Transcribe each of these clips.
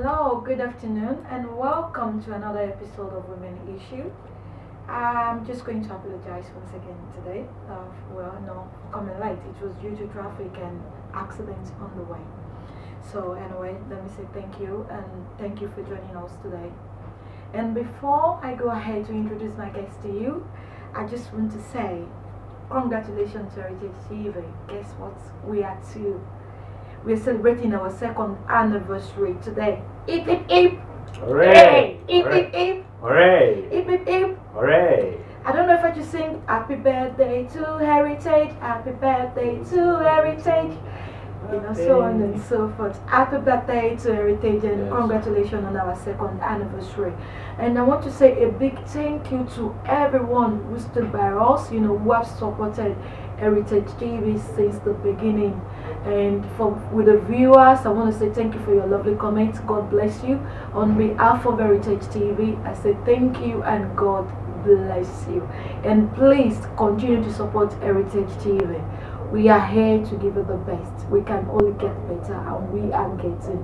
Hello, good afternoon, and welcome to another episode of Women Issue. I'm just going to apologize once again today. No, coming late. It was due to traffic and accidents on the way. So, anyway, let me say thank you and thank you for joining us today. And before I go ahead to introduce my guest to you, I just want to say congratulations to HeritageTV. Guess what? We're celebrating our second anniversary today. Hip hip hip! Hooray! Hip hip hip! Hooray! Hip hip hip! Hooray! I don't know if I should sing Happy Birthday to Heritage, Happy Birthday to Heritage, so on and so forth. Happy birthday to Heritage and Yes. Congratulations on our second anniversary. And I want to say a big thank you to everyone who stood by us, who have supported Heritage TV since the beginning. And with the viewers, I want to say thank you for your lovely comments. God bless you. On behalf of Heritage TV, I say thank you and God bless you. And please continue to support Heritage TV. We are here to give you the best. We can only get better, and we are getting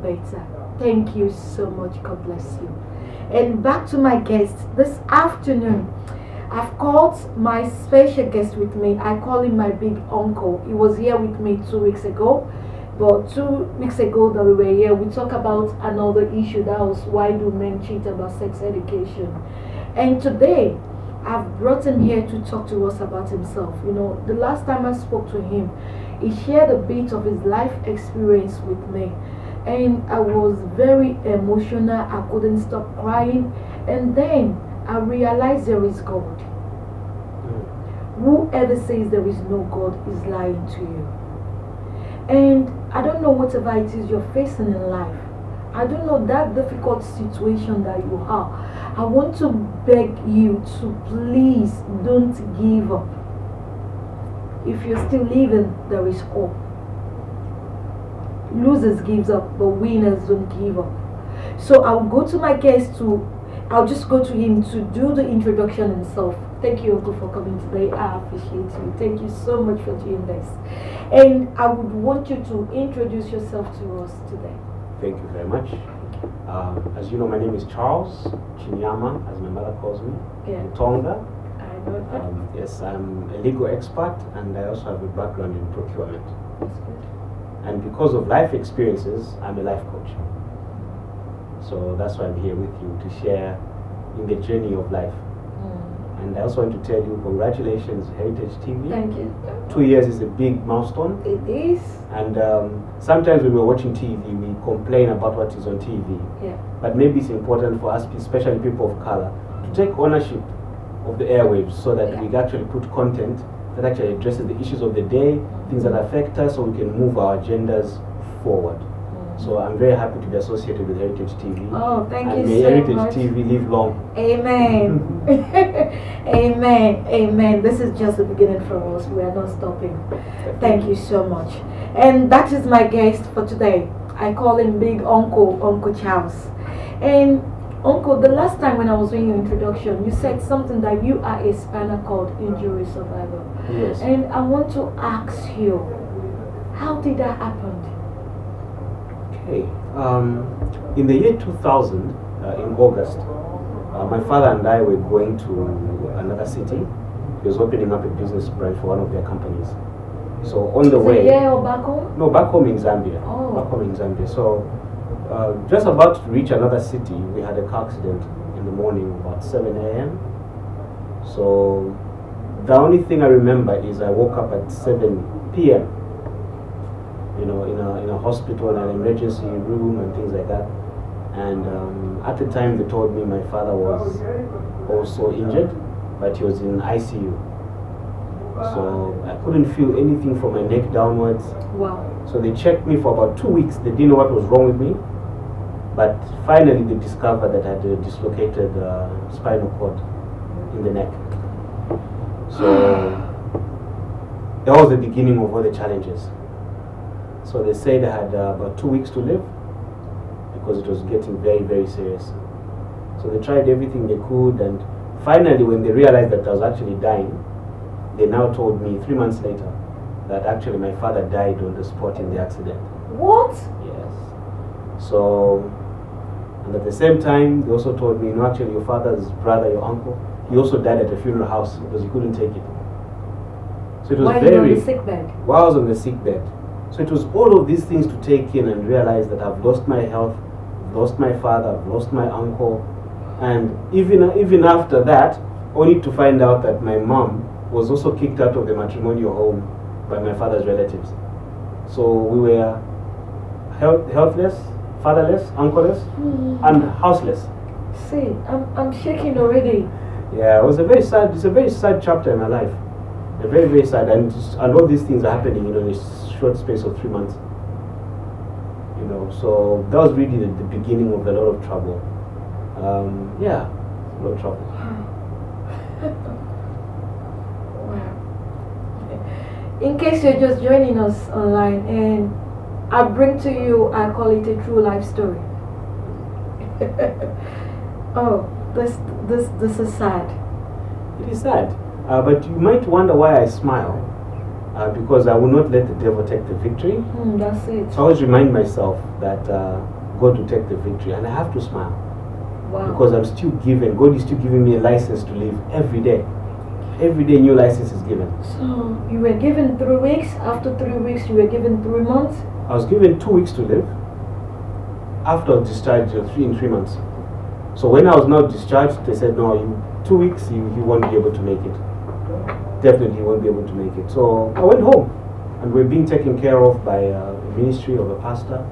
better. Thank you so much. God bless you. And back to my guest this afternoon. I've called my special guest with me. I call him my big uncle. He was here with me 2 weeks ago. But 2 weeks ago that we were here, we talked about another issue. That was why do men cheat about sex education. And today, I've brought him here to talk to us about himself. The last time I spoke to him, he shared a bit of his life experience with me. And I was very emotional. I couldn't stop crying. And then I realized there is God. Whoever says there is no God is lying to you. And I don't know whatever it is you're facing in life. I don't know that difficult situation that you are. I want to beg you to please don't give up. If you're still living, there is hope. Losers gives up, but winners don't give up. So I'll go to my guest I'll just go to him to do the introduction himself. Thank you, Uncle, for coming today. I appreciate you. Thank you so much for doing this. And I would want you to introduce yourself to us today. Thank you very much. As you know, my name is Charles Chinyama, as my mother calls me. Yeah. Mtonga. I know that. Yes, I'm a legal expert, and I also have a background in procurement. That's good. And because of life experiences, I'm a life coach. So that's why I'm here with you to share in the journey of life. And I also want to tell you, congratulations, Heritage TV. Thank you. 2 years is a big milestone. It is. And sometimes when we're watching TV, we complain about what is on TV. Yeah. But maybe it's important for us, especially people of color, to take ownership of the airwaves so that we actually put content that actually addresses the issues of the day, things that affect us, so we can move our agendas forward. So I'm very happy to be associated with Heritage TV. Oh, thank and you may so Heritage much. TV live long. Amen. Amen. Amen. This is just the beginning for us. We are not stopping. Thank you so much. And that is my guest for today. I call him Big Uncle, Uncle Charles. And Uncle, the last time when I was doing your introduction, you said something that you are a spinal cord injury survivor. Yes. And I want to ask you, how did that happen? Okay. In the year 2000, in August, my father and I were going to another city. He was opening up a business branch for one of their companies. So on the way... Here or back home? No, back home in Zambia. Oh. Back home in Zambia. So just about to reach another city, we had a car accident in the morning, about 7 a.m. So the only thing I remember is I woke up at 7 p.m. In a hospital, in an emergency room and things like that. And at the time they told me my father was also injured, but he was in ICU. So I couldn't feel anything from my neck downwards. Wow. So they checked me for about 2 weeks. They didn't know what was wrong with me. But finally they discovered that I had a dislocated spinal cord in the neck. So that was the beginning of all the challenges. So they said I had about 2 weeks to live because it was getting very, very serious. So they tried everything they could, and finally when they realized that I was actually dying, they now told me 3 months later that actually my father died on the spot in the accident. What? Yes. So, and at the same time, they also told me, actually your father's brother, your uncle, he also died at a funeral house because he couldn't take it. So it was While very... you were on the sick bed? While I was on the sick bed. So it was all of these things to take in and realize that I've lost my health, I've lost my father, I've lost my uncle. And even after that, only to find out that my mom was also kicked out of the matrimonial home by my father's relatives. So we were healthless, fatherless, uncle-less, and houseless. See, I'm shaking already. Yeah, it was a very sad. It's a very sad chapter in my life. A very, very sad, and all these things are happening, in a short space of 3 months. So that was really the beginning of a lot of trouble. Yeah, a lot of trouble. In case you're just joining us online, and I bring to you, I call it a true life story. Oh, this is sad. It is sad, but you might wonder why I smile, because I will not let the devil take the victory. That's it. So I always remind myself that God will take the victory, and I have to smile. Wow. Because I'm still given, God is still giving me a license to live every day. Every day new license is given. So you were given 3 weeks, after 3 weeks you were given 3 months? I was given 2 weeks to live. After discharge, in 3 months. So when I was now discharged, they said, no, 2 weeks, you won't be able to make it. Definitely you won't be able to make it. So I went home, and we're being taken care of by a ministry of a pastor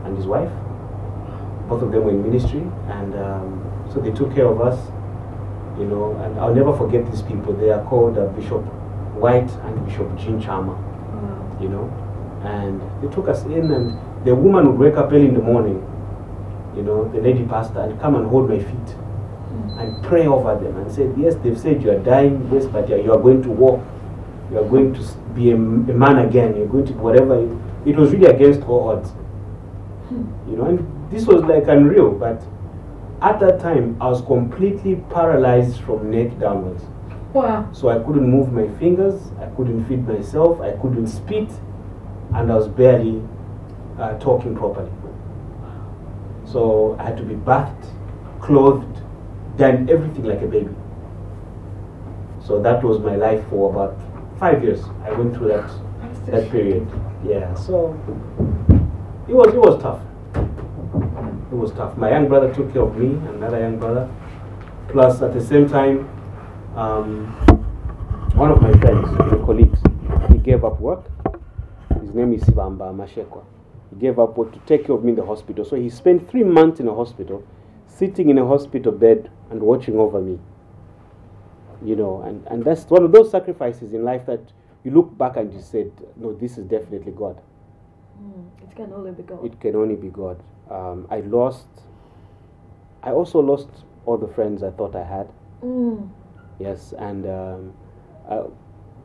and his wife. Both of them were in ministry, and so they took care of us, and I'll never forget these people. They are called Bishop White and Bishop Jean Chama, and they took us in, and the woman would wake up early in the morning, the lady pastor, and come and hold my feet and pray over them and say, yes, they've said you are dying, yes, but you are going to walk, you are going to be a man again, you're going to whatever. It was really against all odds, and this was like unreal, but at that time I was completely paralyzed from neck downwards. Wow. So I couldn't move my fingers, I couldn't feed myself, I couldn't spit, and I was barely talking properly. So I had to be bathed, clothed, done everything like a baby. So that was my life for about 5 years. I went through that period. Yeah, so it was tough. It was tough. My young brother took care of me, another young brother. Plus, at the same time, one of my friends, my colleagues, he gave up work. His name is Sibamba Mashekwa. He gave up work to take care of me in the hospital. So he spent 3 months in a hospital, sitting in a hospital bed and watching over me. And that's one of those sacrifices in life that you look back and you said, no, this is definitely God. It can only be God. It can only be God. I also lost all the friends I thought I had. Yes, and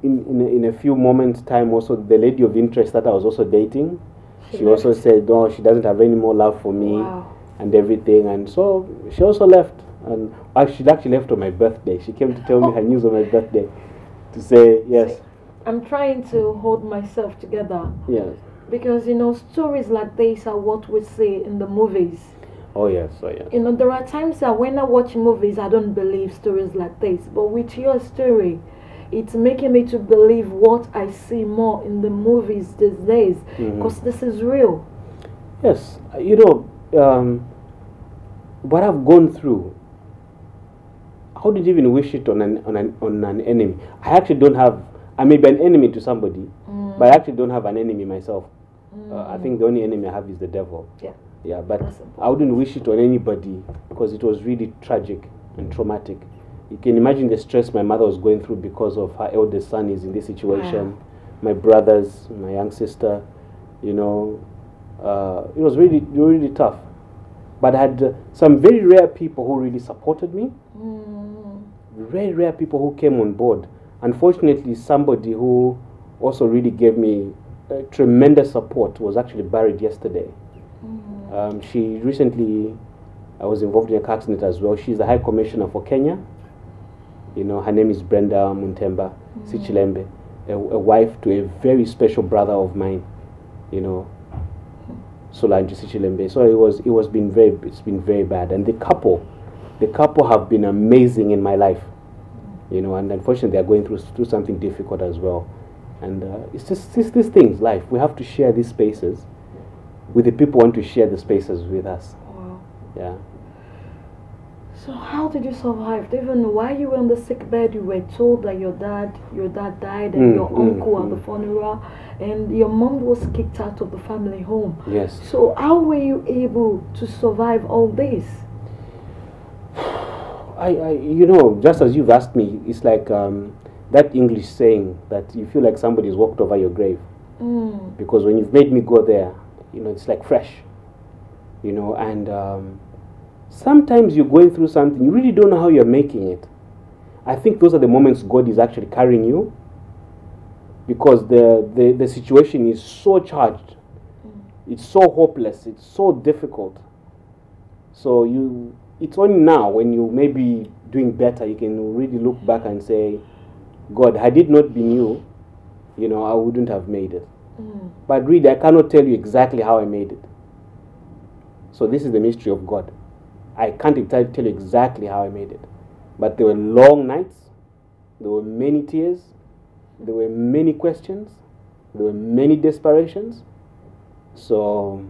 in a few moments' time, also the lady of interest that I was also dating, she also said, no, she doesn't have any more love for me. Wow. And everything, and so she also left, and she actually left on my birthday. She came to tell me her news on my birthday, to say yes. I'm trying to hold myself together. Yes. Because stories like this are what we see in the movies. Oh yes, oh yes. There are times that when I watch movies, I don't believe stories like this. But with your story, it's making me to believe what I see more in the movies these days. Because this is real. Yes, what I've gone through, I wouldn't even wish it on an enemy. I actually don't have. I may be an enemy to somebody, but I actually don't have an enemy myself. I think the only enemy I have is the devil. Yeah, but I wouldn't wish it on anybody because it was really tragic and traumatic. You can imagine the stress my mother was going through because of her eldest son is in this situation. Wow. My brothers, my young sister, it was really, really tough. But I had some very rare people who really supported me. Very rare people who came on board. Unfortunately, somebody who also really gave me tremendous support was actually buried yesterday. She recently was involved in a car accident as well. She's the High Commissioner for Kenya. Her name is Brenda Muntemba Sichilembe, a wife to a very special brother of mine. Solange Sichilembe. So it's been very bad. And the couple have been amazing in my life, you know. And unfortunately, they are going through something difficult as well. And it's just these things, life. We have to share these spaces with the people who want to share the spaces with us. Wow. Yeah. So how did you survive? Even while you were on the sick bed, you were told that your dad died, and your uncle at the funeral, and your mom was kicked out of the family home. Yes. So how were you able to survive all this? You know, just as you've asked me, it's like that English saying that you feel like somebody's walked over your grave. Because when you've made me go there, you know, it's like fresh, you know. And sometimes you're going through something, you really don't know how you're making it. I think those are the moments God is actually carrying you, because the situation is so charged, it's so hopeless, it's so difficult. So it's only now when you may be doing better, you can really look back and say, God, had it not been you, you know, I wouldn't have made it. But really, I cannot tell you exactly how I made it. So this is the mystery of God. I can't tell you exactly how I made it. But there were long nights, there were many tears, there were many questions, there were many desperations. So,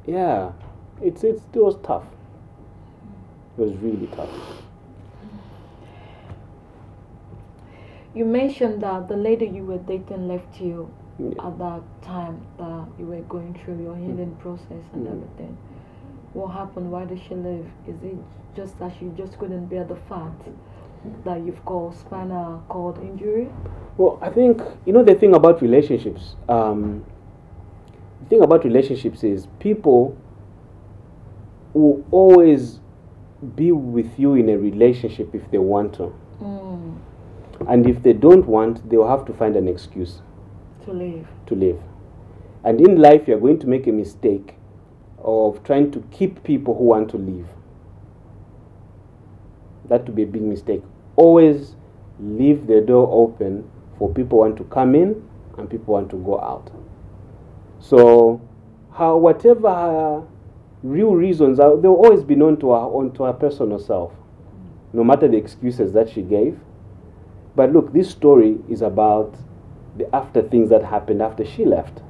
yeah, it was tough. It was really tough. You mentioned that the lady you were dating left you at that time that you were going through your healing process and everything. What happened? Why did she leave? Is it just that she just couldn't bear the fact that you've got spinal cord injury? Well, I think, you know, the thing about relationships, is people will always be with you in a relationship if they want to. And if they don't want, they'll have to find an excuse to leave. And in life, you're going to make a mistake of trying to keep people who want to leave. That would be a big mistake. Always leave the door open for people who want to come in and people want to go out. So, whatever her real reasons are, they'll always be known to her personal self, no matter the excuses that she gave. But look, this story is about the after things that happened after she left.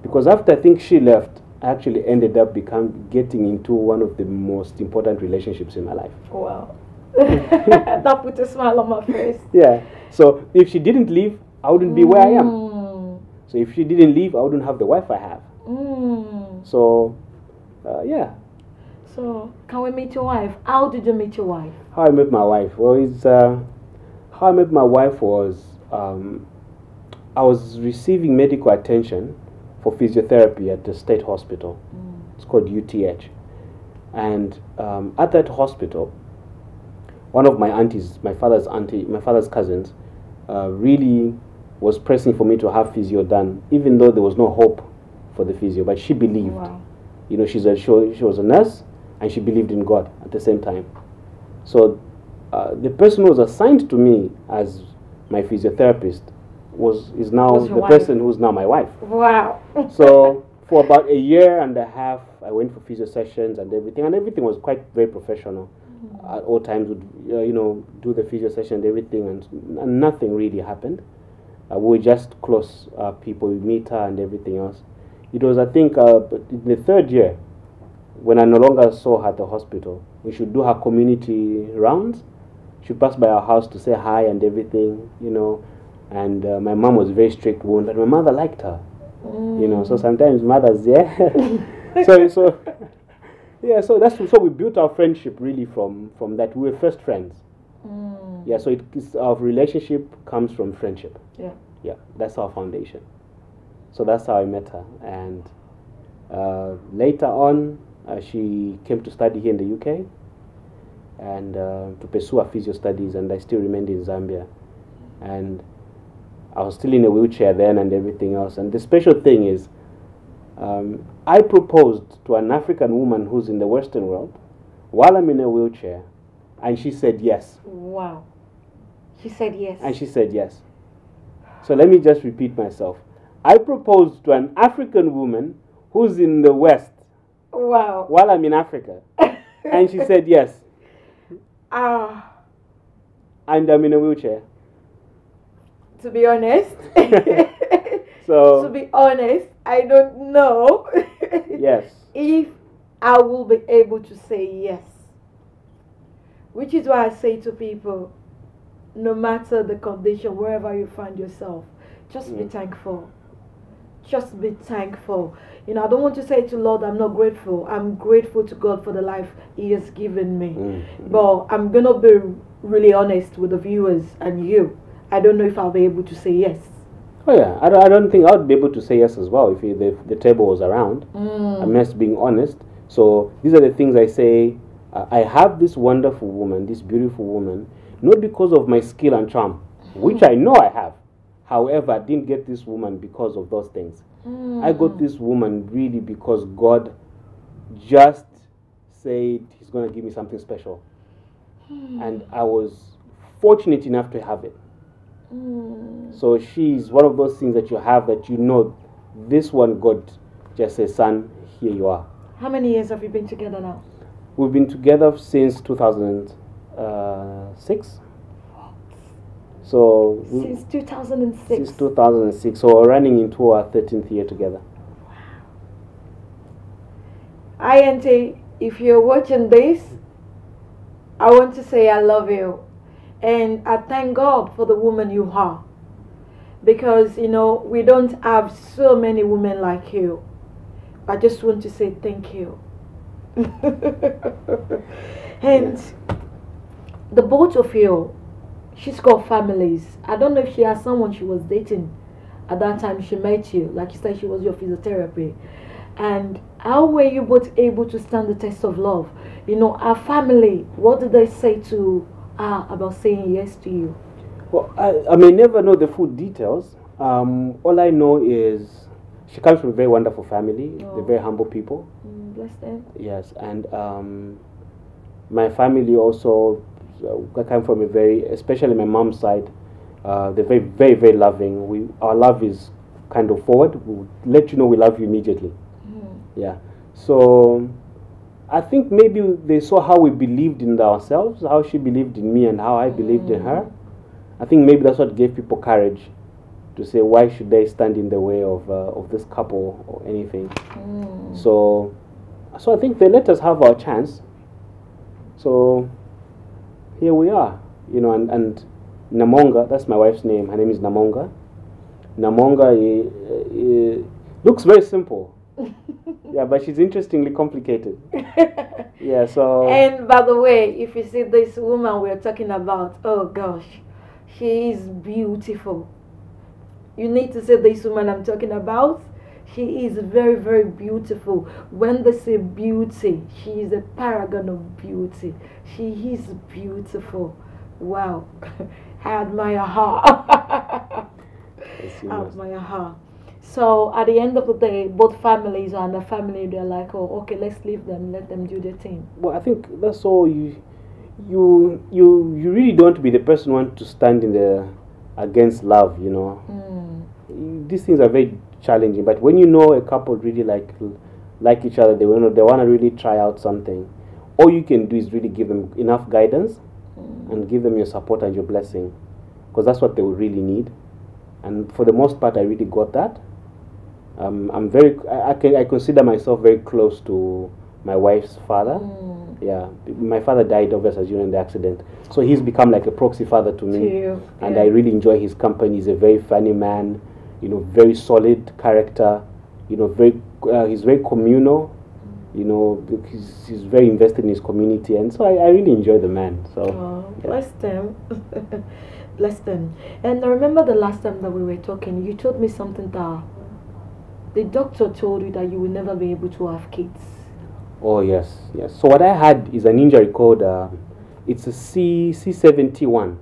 Because after I think she left, I actually ended up getting into one of the most important relationships in my life. Wow. That put a smile on my face. Yeah. So if she didn't leave, I wouldn't be where I am. So if she didn't leave, I wouldn't have the wife I have. So, yeah. So, can we meet your wife? How did you meet your wife? How I met my wife? Well, how I met my wife was, I was receiving medical attention for physiotherapy at the state hospital. It's called UTH. And at that hospital, one of my aunties, my father's cousins, really was pressing for me to have physio done, even though there was no hope for the physio. But she believed. Wow. You know, she was a nurse, and she believed in God at the same time. So the person who was assigned to me as my physiotherapist is now the person who's now my wife. Wow. So for about a year and a half, I went for physio sessions and everything was very professional. At all times, would do the physio session and everything, and nothing really happened. We were just close people. We meet her and everything else. It was, I think, in the third year, when I no longer saw her at the hospital. We should do her community rounds. She'd pass by our house to say hi and everything, you know. And my mom was a very strict woman, but my mother liked her, you know. So sometimes mothers, so so we built our friendship really from that. We were first friends. Yeah, so our relationship comes from friendship. Yeah, that's our foundation. So that's how I met her. And later on, she came to study here in the UK and to pursue her physio studies, and I still remained in Zambia. And I was still in a wheelchair then and everything else. And the special thing is, I proposed to an African woman who's in the Western world while I'm in a wheelchair, and she said yes. Wow. She said yes. And she said yes. So let me just repeat myself. I proposed to an African woman who's in the West Wow. while I'm in Africa? And she said, yes. Ah. And I'm in a wheelchair. To be honest. So to be honest, I don't know. yes. If I will be able to say yes. Which is why I say to people, no matter the condition, wherever you find yourself, just be thankful. Just be thankful. You know, I don't want to say to Lord, I'm not grateful. I'm grateful to God for the life He has given me. But I'm going to be really honest with the viewers and you. I don't know if I'll be able to say yes. Oh yeah, I don't think I would be able to say yes as well if the table was around. I'm just being honest. So these are the things I say. I have this wonderful woman, this beautiful woman, not because of my skill and charm, which I know I have. However, I didn't get this woman because of those things. I got this woman really because God just said He's going to give me something special. And I was fortunate enough to have it. So she's one of those things that you have that you know, this one God just says, son, here you are. How many years have you been together now? We've been together since 2006. So since 2006. Since 2006. So we're running into our 13th year together. Hi, Auntie. If you're watching this, I want to say I love you. And I thank God for the woman you are. Because, you know, we don't have so many women like you. I just want to say thank you. And the both of you, she's got families. I don't know if she has someone she was dating at that time she met you. Like you said, she was your physiotherapy. And how were you both able to stand the test of love? You know, our family, what did they say to her about saying yes to you? Well, I may never know the full details. All I know is she comes from a very wonderful family. Oh. They're very humble people. Bless them. Yes, and my family also, I come from a very, especially my mom's side, they're very, very, very loving. Our love is kind of forward. We'll let you know we love you immediately. Yeah. So I think maybe they saw how we believed in ourselves, how she believed in me and how I believed in her. I think maybe that's what gave people courage to say, why should they stand in the way of this couple or anything? So I think they let us have our chance. So here we are, you know, and Namonga, that's my wife's name. Her name is Namonga. Namonga looks very simple. Yeah, but she's interestingly complicated. Yeah, so. And by the way, if you see this woman we're talking about, oh gosh, she is beautiful. You need to see this woman I'm talking about. She is very, very beautiful. When they say beauty, she is a paragon of beauty. She is beautiful. Wow. I admire her. I admire her. So at the end of the day, both families and the family, they're like, oh, okay, let's leave them, let them do their thing. Well, I think that's all. You really don't want to be the person who wants to stand in the against love, you know. These things are very challenging, but when you know a couple really like each other, they want to really try out something, all you can do is really give them enough guidance and give them your support and your blessing, because that's what they will really need. And for the most part, I really got that. I consider myself very close to my wife's father. Yeah, my father died, obviously, as you know, in the accident. So he's become like a proxy father to me. And I really enjoy his company. He's a very funny man, you know, very solid character, you know, he's very communal, you know, he's very invested in his community. And so I really enjoy the man. So bless them. Bless them. And I remember the last time that we were talking, you told me something that the doctor told you that you will never be able to have kids. Oh, yes, yes. So what I had is an injury called, it's a C71.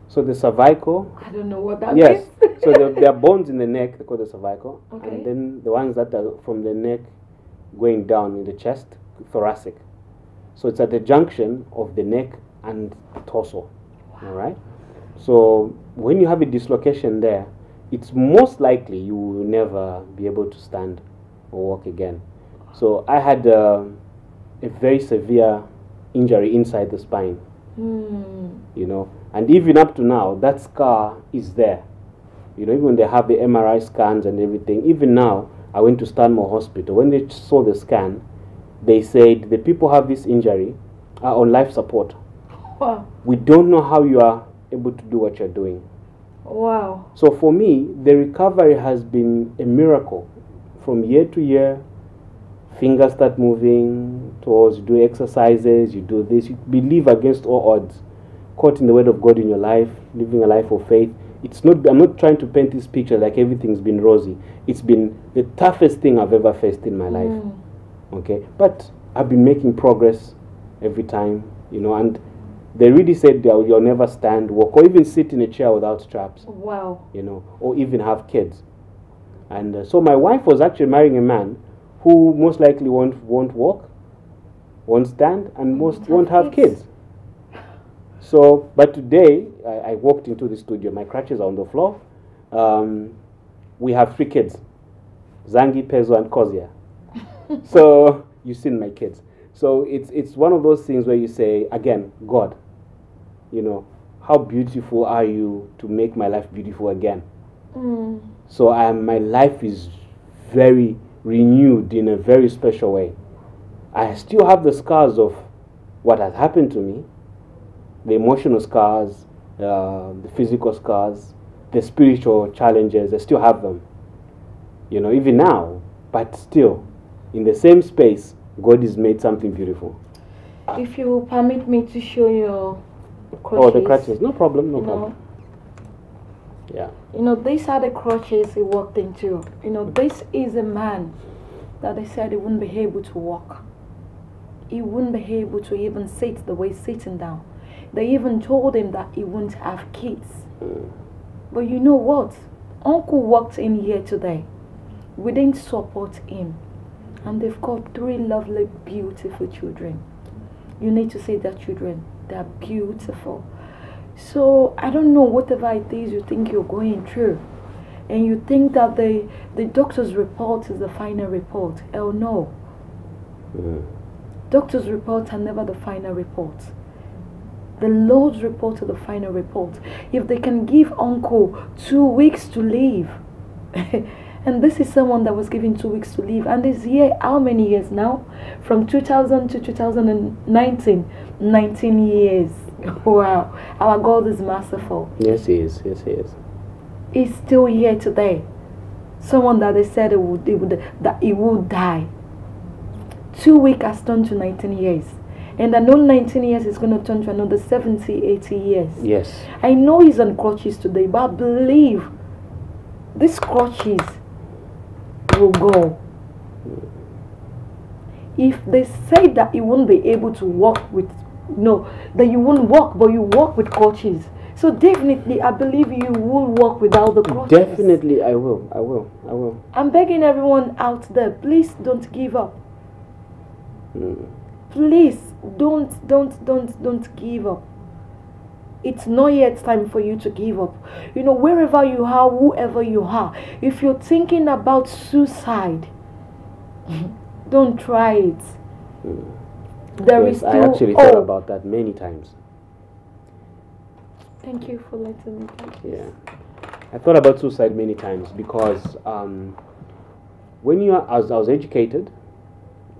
So the cervical. I don't know what that means. Yes. So there are bones in the neck, they call the cervical. Okay. And then the ones that are from the neck going down in the chest, thoracic. So it's at the junction of the neck and torso. All right? So when you have a dislocation there, it's most likely you will never be able to stand or walk again. So I had a very severe injury inside the spine, you know, and even up to now, that scar is there. You know, even when they have the MRI scans and everything, even now, I went to Stanmore Hospital. When they saw the scan, they said the people who have this injury are on life support. Wow. We don't know how you are able to do what you're doing. Wow. So for me, the recovery has been a miracle. From year to year, fingers start moving towards, you do exercises, you do this, you believe against all odds, caught in the word of God in your life, living a life of faith. I'm not trying to paint this picture like everything's been rosy. It's been the toughest thing I've ever faced in my life. Okay, but I've been making progress every time, you know, and they really said you'll never stand, walk, or even sit in a chair without straps. Wow. You know, or even have kids. And so my wife was actually marrying a man who most likely won't walk, won't stand, and won't have kids. So, but today, I walked into the studio, my crutches are on the floor. We have 3 kids, Zangi, Pezo, and Kozia. So, you've seen my kids. So, it's one of those things where you say, again, God, you know, how beautiful are you to make my life beautiful again? So, my life is very renewed in a very special way. I still have the scars of what has happened to me, the emotional scars, the physical scars, the spiritual challenges. I still have them, you know, even now. But still, in the same space, God has made something beautiful. If you will permit me to show your crutches. Oh, the crutches. No problem, no problem. Yeah. You know, these are the crutches he walked into. You know, this is a man that they said he wouldn't be able to walk. He wouldn't be able to even sit the way he's sitting down. They even told him that he wouldn't have kids. But you know what? Uncle walked in here today. We didn't support him. And they've got 3 lovely, beautiful children. You need to see their children. They're beautiful. So, I don't know, whatever it is you think you're going through, and you think that the doctor's report is the final report. Hell no. Doctor's reports are never the final report. The Lord's report is the final report. If they can give Uncle 2 weeks to live, and this is someone that was given 2 weeks to live, and is here how many years now? From 2000 to 2019, 19 years. Wow, our God is merciful. Yes, He is. Yes, He is. He's still here today. Someone that they said that he would die. 2 weeks has turned to 19 years. And I know 19 years is going to turn to another 70, 80 years. Yes. I know he's on crutches today, but I believe these crutches will go. If they say that he won't be able to walk with, no, that you won't walk, but you walk with crutches. So definitely, I believe you will walk without the crutches. Definitely, I will. I'm begging everyone out there, please don't give up. Please don't give up. It's not yet time for you to give up. You know, wherever you are, whoever you are, if you're thinking about suicide, don't try it. There is still I actually thought about that many times. Thank you for letting me do this. Yeah, I thought about suicide many times because when I was educated,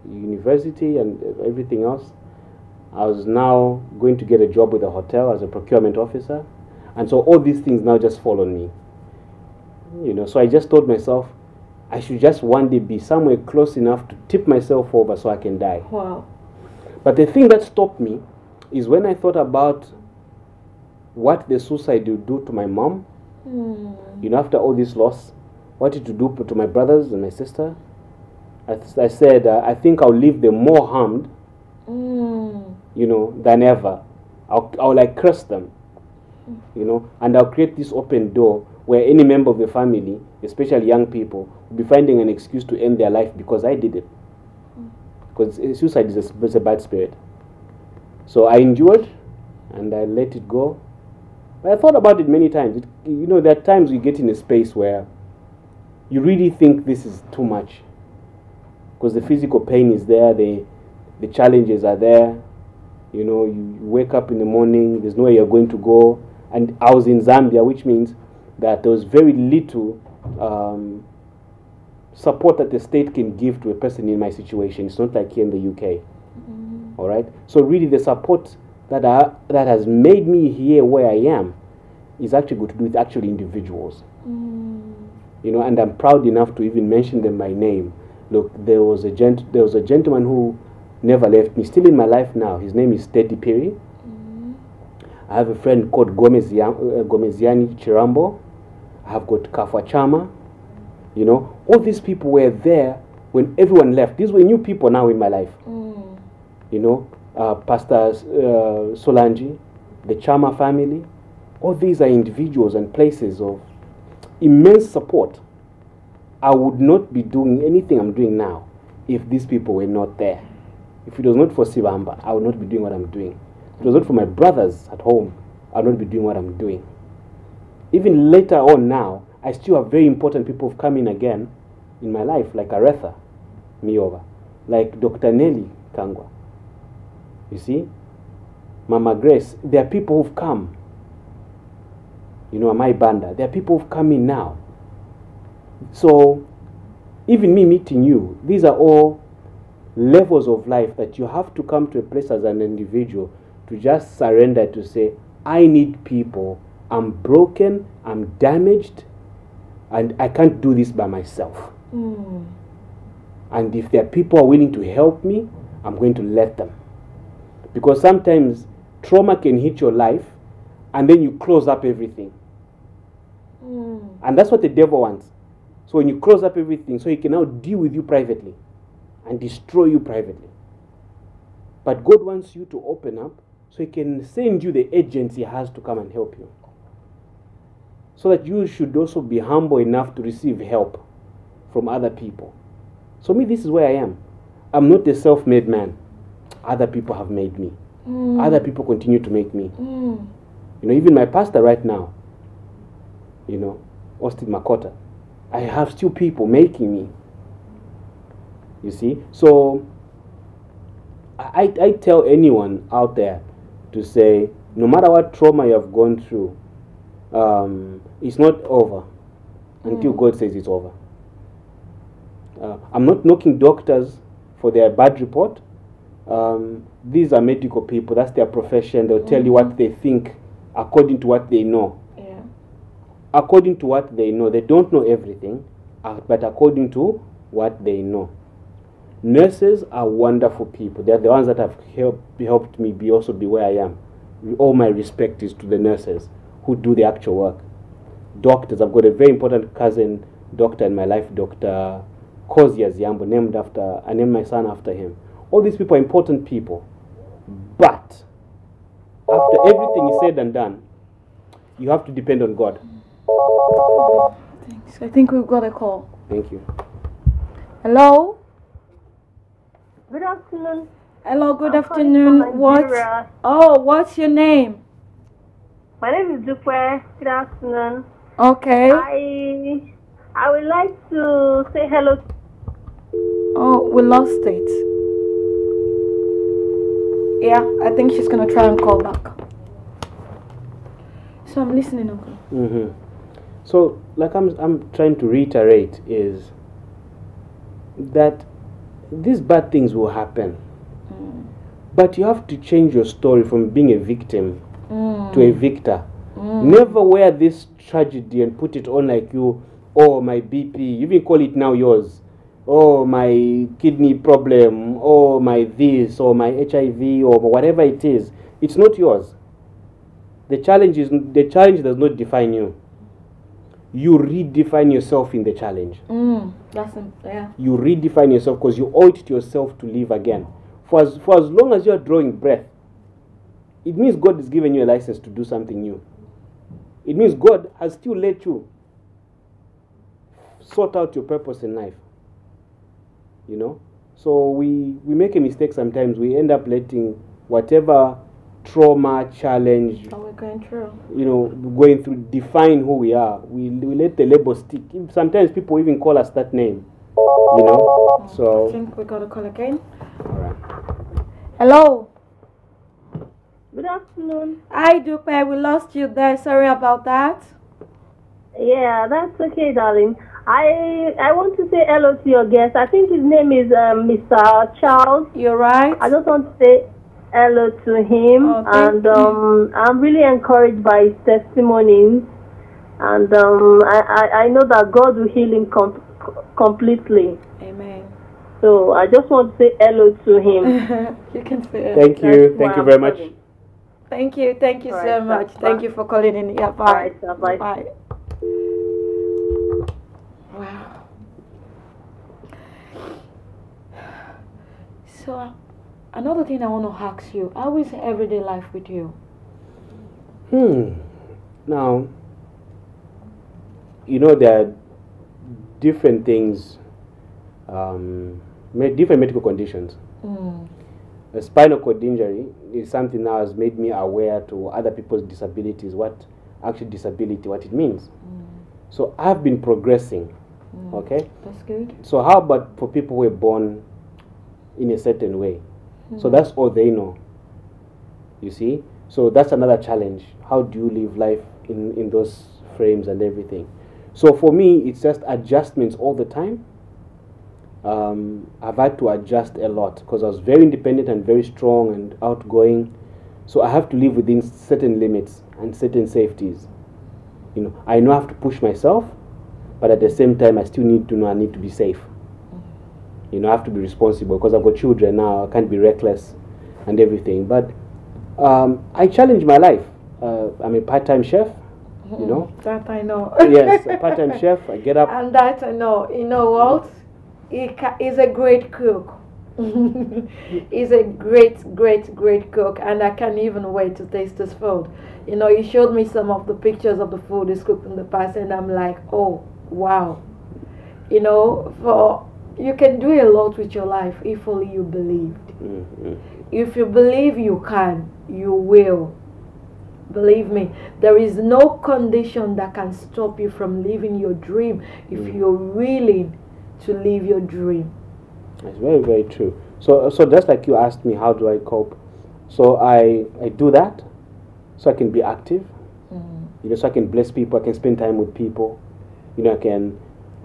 university and everything else, I was now going to get a job with a hotel as a procurement officer, and so all these things now just fall on me. You know, so I just told myself I should just one day be somewhere close enough to tip myself over so I can die. Wow. But the thing that stopped me is when I thought about what the suicide would do to my mom. You know, after all this loss, what it would do to my brothers and my sister. I said, I think I'll leave them more harmed, you know, than ever. I'll like curse them, you know, and I'll create this open door where any member of the family, especially young people, will be finding an excuse to end their life because I did it. Because suicide is a bad spirit. So I endured and I let it go. But I thought about it many times. You know, there are times we get in a space where you really think this is too much. because the physical pain is there, the challenges are there. You know, you wake up in the morning, there's nowhere you're going to go. And I was in Zambia, which means that there was very little support that the state can give to a person in my situation. It's not like here in the UK. All right. So really, the support that has made me here where I am is actually good to do with actually individuals. You know, and I'm proud enough to even mention them by name. Look, there was a gentleman who never left me, still in my life now. His name is Teddy Perry. I have a friend called Gomeziani Chirambo. I have got Kafwa Chama. You know, all these people were there when everyone left. These were new people now in my life. You know, Pastor Solanji, the Chama family. All these are individuals and places of immense support. I would not be doing anything I'm doing now if these people were not there. If it was not for Sibamba, I would not be doing what I'm doing. If it was not for my brothers at home, I would not be doing what I'm doing. Even later on now, I still have very important people who've come in again in my life, like Aretha Miova, like Dr. Nelly Kangwa. You see? Mama Grace. There are people who've come. You know, Amai Banda. There are people who've come in now. So, even me meeting you, these are all levels of life that you have to come to a place as an individual to just surrender to say, I need people. I'm broken. I'm damaged. And I can't do this by myself. And if there are people who are willing to help me, I'm going to let them. Because sometimes trauma can hit your life and then you close up everything. And that's what the devil wants. So when you close up everything, so he can now deal with you privately and destroy you privately. But God wants you to open up so he can send you the agents he has to come and help you. So that you should also be humble enough to receive help from other people. So me, this is where I am. I'm not a self-made man. Other people have made me. Other people continue to make me. You know, even my pastor right now, you know, Austin Makota, I have still people making me. You see? So, I tell anyone out there to say, no matter what trauma you have gone through, it's not over until God says it's over. I'm not knocking doctors for their bad report. These are medical people. That's their profession. They'll tell you what they think according to what they know. Yeah. According to what they know. They don't know everything, but according to what they know. Nurses are wonderful people. They're the ones that have helped me be where I am. All my respect is to the nurses who do the actual work. Doctors, I've got a very important cousin doctor in my life, Dr. Kozia Ziambo, I named my son after him. All these people are important people. But after everything is said and done, you have to depend on God. Thanks. I think we've got a call. Thank you. Hello? Good afternoon. Hello, good I'm afternoon. calling from Nigeria. What's your name? My name is Dupwe. Good afternoon. Okay. I would like to say hello. Oh, we lost it. Yeah, I think she's gonna try and call back. So I'm listening, Uncle. So, like I'm trying to reiterate is that these bad things will happen, but you have to change your story from being a victim to a victor. Never wear this tragedy and put it on like you. Oh, my BP. You even call it now yours. Oh, my kidney problem. Oh, my this. Or my HIV. Or whatever it is. It's not yours. The challenge does not define you. You redefine yourself in the challenge. Yeah. You redefine yourself because you owe it to yourself to live again. For as long as you are drawing breath, it means God has given you a license to do something new. It means God has still let you sort out your purpose in life. You know? So we make a mistake sometimes. We end up letting whatever trauma, challenge, we're going through. You know, define who we are. We let the label stick. Sometimes people even call us that name. You know, I so. think we got a call again. All right. Hello. Good afternoon. Hi, Dupe. We lost you there. Sorry about that. Yeah, that's okay, darling. I want to say hello to your guest. I think his name is Mr. Charles. You're right. I just want to say hello to him, Oh, thank and I'm really encouraged by his testimonies, and I know that God will heal him completely. Amen. So I just want to say hello to him. You can say it. Thank you. Thank you very much. Thank you. Thank you All so right, much. bye. Thank you for calling in. Yeah, bye. All right, sir, bye. Bye. Wow. So, another thing I want to ask you: how is everyday life with you? Now, you know, there are different things, different medical conditions. A spinal cord injury is something that has made me aware to other people's disabilities, what actually disability, what it means. So I've been progressing, okay? That's good. So how about for people who are born in a certain way? So that's all they know, you see? So that's another challenge. How do you live life in those frames and everything? So for me, it's just adjustments all the time. I've had to adjust a lot because I was very independent and very strong and outgoing. So I have to live within certain limits and certain safeties. You know, I know I have to push myself, but at the same time, I still need to know I need to be safe. You know, I have to be responsible because I've got children now. I can't be reckless and everything. But I challenge my life. I'm a part-time chef. You know. That I know. Yes, a part-time chef. I get up. And that I know. You know what? He's a great cook. He's a great cook, and I can't even wait to taste his food. You know, he showed me some of the pictures of the food he's cooked in the past, and I'm like, oh wow. You know, you can do a lot with your life if only you believed. If you believe you can, you will. Believe me, there is no condition that can stop you from living your dream if you're willing to live your dream. It's very, very true. So just like you asked me, how do I cope? So I do that so I can be active. You know, so I can bless people, I can spend time with people. You know,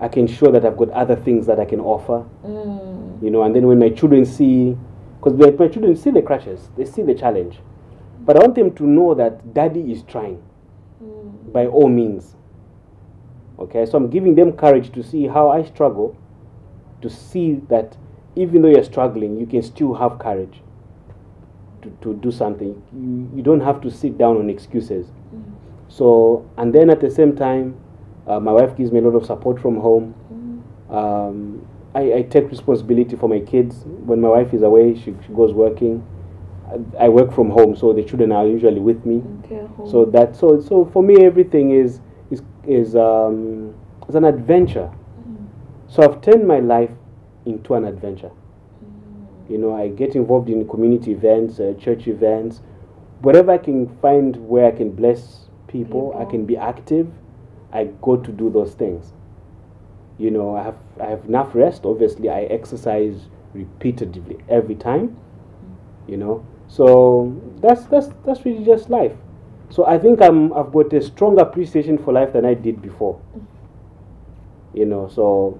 I can show that I've got other things that I can offer. You know, and then when my children see, because my children see the crashes, they see the challenge. But I want them to know that daddy is trying by all means. Okay, so I'm giving them courage to see how I struggle, to see that even though you're struggling, you can still have courage to do something. You don't have to sit down on excuses. So, and then at the same time, my wife gives me a lot of support from home. I take responsibility for my kids. When my wife is away, she goes working. I work from home, so the children are usually with me. So for me, everything is an adventure. So I've turned my life into an adventure. You know, I get involved in community events, church events, wherever I can find where I can bless people, I can be active. I go to do those things. You know, I have enough rest. Obviously, I exercise repeatedly every time. You know, so that's really just life. So I think I've got a strong appreciation for life than I did before. You know, so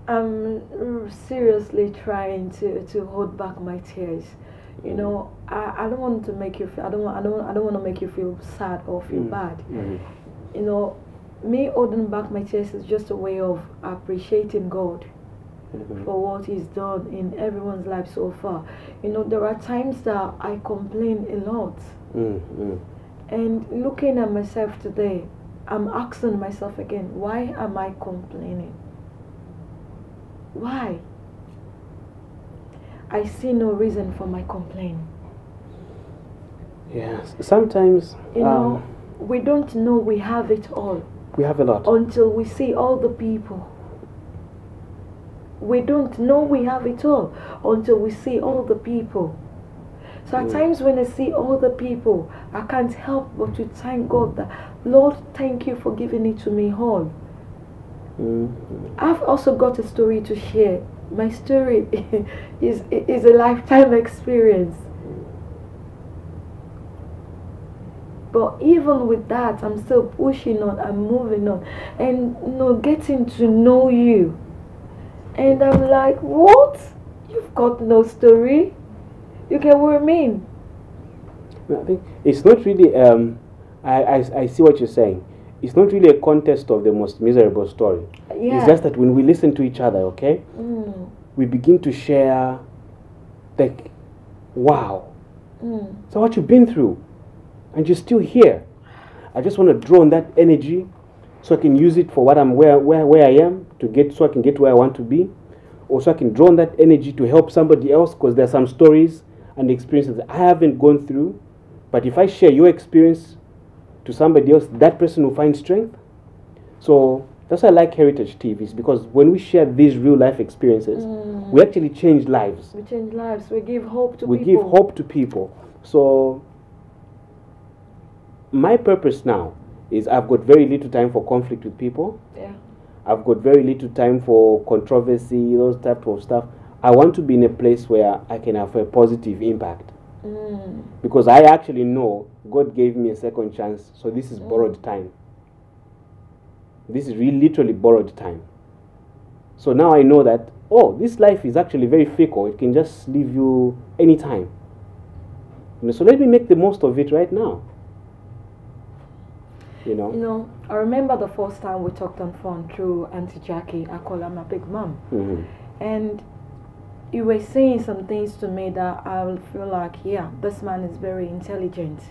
I'm seriously trying to hold back my tears. You know, I don't want to make you feel. I don't want to make you feel sad or feel bad. You know, me holding back my tears is just a way of appreciating God for what He's done in everyone's life so far. You know, there are times that I complain a lot, and looking at myself today, I'm asking myself again, why am I complaining? Why? I see no reason for my complaining. Yes, sometimes you know, we don't know we have it all. We have a lot until we see all the people. We don't know we have it all until we see all the people. So at times when I see all the people, I can't help but to thank God that, Lord, thank you for giving it to me all. I've also got a story to share. My story is a lifetime experience. But even with that, I'm still pushing on and moving on, and getting to know you. And I'm like, what? You've got no story? You get what I mean? I think it's not really. I see what you're saying. It's not really a contest of the most miserable story. Yeah. It's just that when we listen to each other, okay, we begin to share, like, wow. So what you've been through, and you're still here. I just want to draw on that energy, so I can use it for what I'm where I am to get, so I can get where I want to be, or so I can draw on that energy to help somebody else, because there's some stories and experiences I haven't gone through, but if I share your experience to somebody else, that person will find strength. So that's why I like Heritage TVs, because when we share these real life experiences, we actually change lives. We change lives. We give hope to people. We give hope to people. So my purpose now is I've got very little time for conflict with people. Yeah. I've got very little time for controversy, those type of stuff. I want to be in a place where I can have a positive impact. Because I actually know God gave me a second chance, so this is borrowed time. This is really literally borrowed time. So now I know that, oh, this life is actually very fickle. It can just leave you anytime. So let me make the most of it right now. I remember the first time we talked on phone through Auntie Jackie. I call her my big mom. And you were saying some things to me that I will feel like, yeah, this man is very intelligent.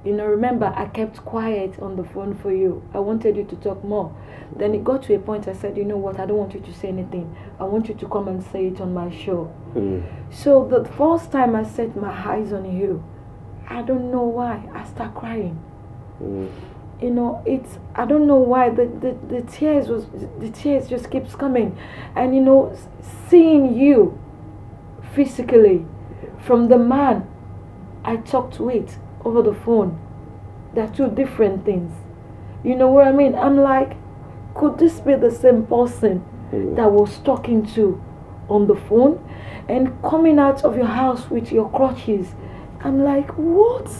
Remember, I kept quiet on the phone for you. I wanted you to talk more. Then it got to a point I said, you know what, I don't want you to say anything. I want you to come and say it on my show. So the first time I set my eyes on you, I don't know why, I start crying. I don't know why the tears just keeps coming. And seeing you physically from the man I talked with over the phone, they're two different things. You know what I mean? I'm like, could this be the same person that I was talking to on the phone, and coming out of your house with your crutches? I'm like, what?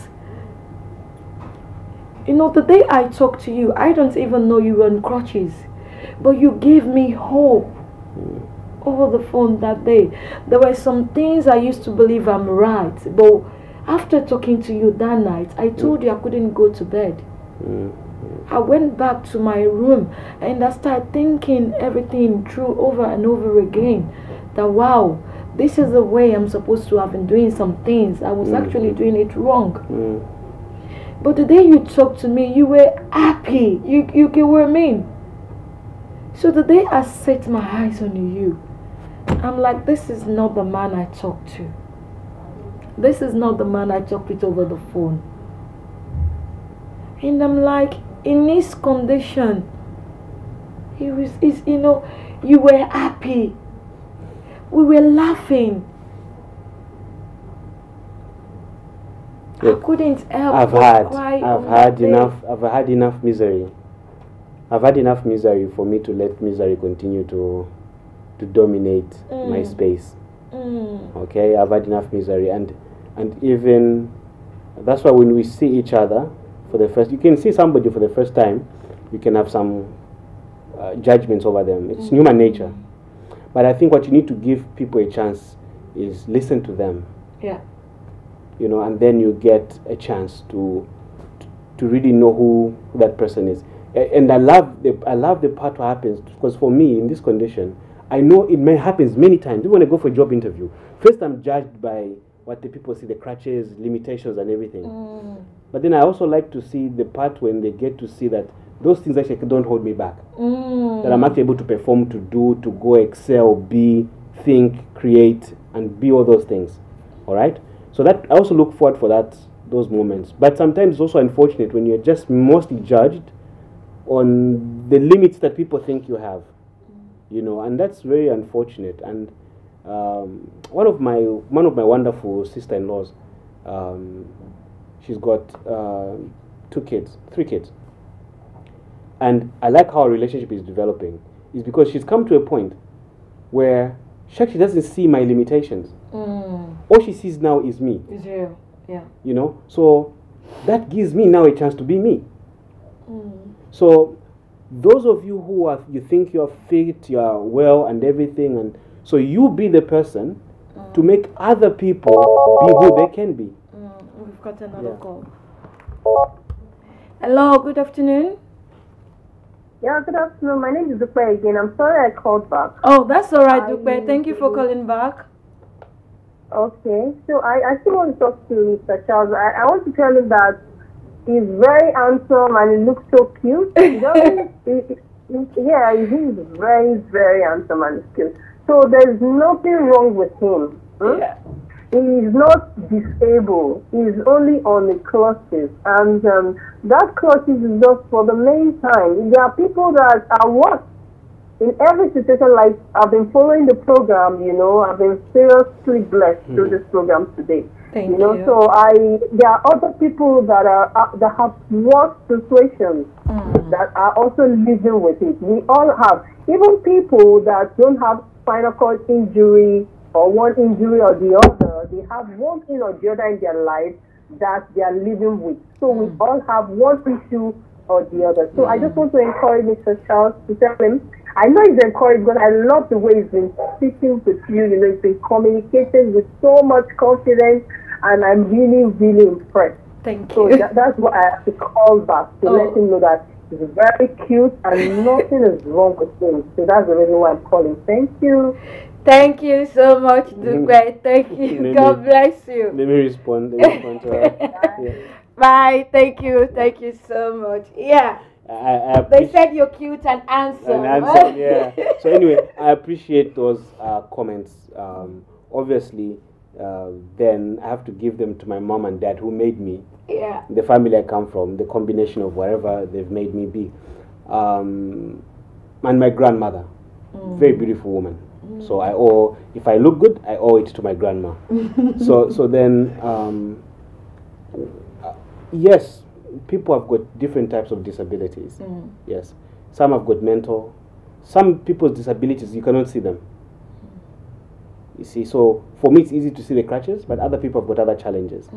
The day I talked to you, I don't even know you were on crutches, but you gave me hope over the phone that day. There were some things I used to believe I'm right, but after talking to you that night, I told you I couldn't go to bed. I went back to my room and I started thinking everything through over and over again. That wow, this is the way I'm supposed to have been doing some things. I was actually doing it wrong. But the day you talked to me, you were happy. You get what I mean? So the day I set my eyes on you, I'm like, this is not the man I talked to. This is not the man I talked with over the phone. And I'm like, in this condition, you were happy. We were laughing. Look, I couldn't help I've had enough misery. I've had enough misery for me to let misery continue to dominate my space. Okay, I've had enough misery, and even that's why when we see each other for the first, you can see somebody for the first time, you can have some judgments over them. It's human nature. But I think what you need to give people a chance is listen to them. Yeah. And then you get a chance to really know who that person is. And I love the part what happens, because for me in this condition, I know it may happen many times. Even when I go for a job interview, first I'm judged by what the people see, the crutches, limitations, and everything. But then I also like to see the part when they get to see that those things actually don't hold me back. That I'm actually able to perform, to do, to go excel, be, think, create, and be all those things. All right. So that I also look forward for those moments. But sometimes it's also unfortunate when you're just mostly judged on the limits that people think you have, and that's very unfortunate. And one of my wonderful sister-in-laws, she's got 3 kids, And I like how our relationship is developing, is because she's come to a point where she actually doesn't see my limitations. All she sees now is me. Is you, yeah. You know, so that gives me now a chance to be me. So those of you who are, you think you're fit, you're well and everything, and so you be the person to make other people be who they can be. We've got another call. Hello, good afternoon. Yeah, good afternoon. My name is Dupe again. I'm sorry I called back. Oh, that's all right, Dupe. Thank you for calling back. Okay, so I still want to talk to Mr. Charles. I want to tell him that he's very handsome and he looks so cute. Yeah, he's very, very handsome and cute. So there's nothing wrong with him. Yeah. He is not disabled. He is only on the crutches, and that crutches is just for the main time. There are people that are worse in every situation. Like, I've been following the program, you know, I've been seriously blessed through this program today. Thank you know, so there are other people that have worse situations that are also living with it. We all have, even people that don't have spinal cord injury or one injury or the other, they have one thing or the other in their life that they are living with. So we all have one issue or the other. So I just want to encourage Mr. Charles to tell him, I know he's encouraged because I love the way he's been speaking with you. You know, he's been communicating with so much confidence, and I'm really, really impressed. Thank you. So that's why I have to call back to let him know that he's very cute and nothing is wrong with him. So that's the reason why I'm calling. Thank you. Thank you so much, Dupe. Thank you. God bless you. Let me respond. To her. Yeah. Bye. Thank you. Thank you so much. Yeah. They said you're cute and handsome. Yeah. So anyway, I appreciate those comments. Obviously, then I have to give them to my mom and dad who made me. Yeah. The family I come from, the combination of whatever they've made me be. And my grandmother, very beautiful woman. So I owe, if I look good, I owe it to my grandma. so then, yes, people have got different types of disabilities. Yes, some have got mental. Some people's disabilities, you cannot see them. You see, so for me it's easy to see the crutches, but other people have got other challenges.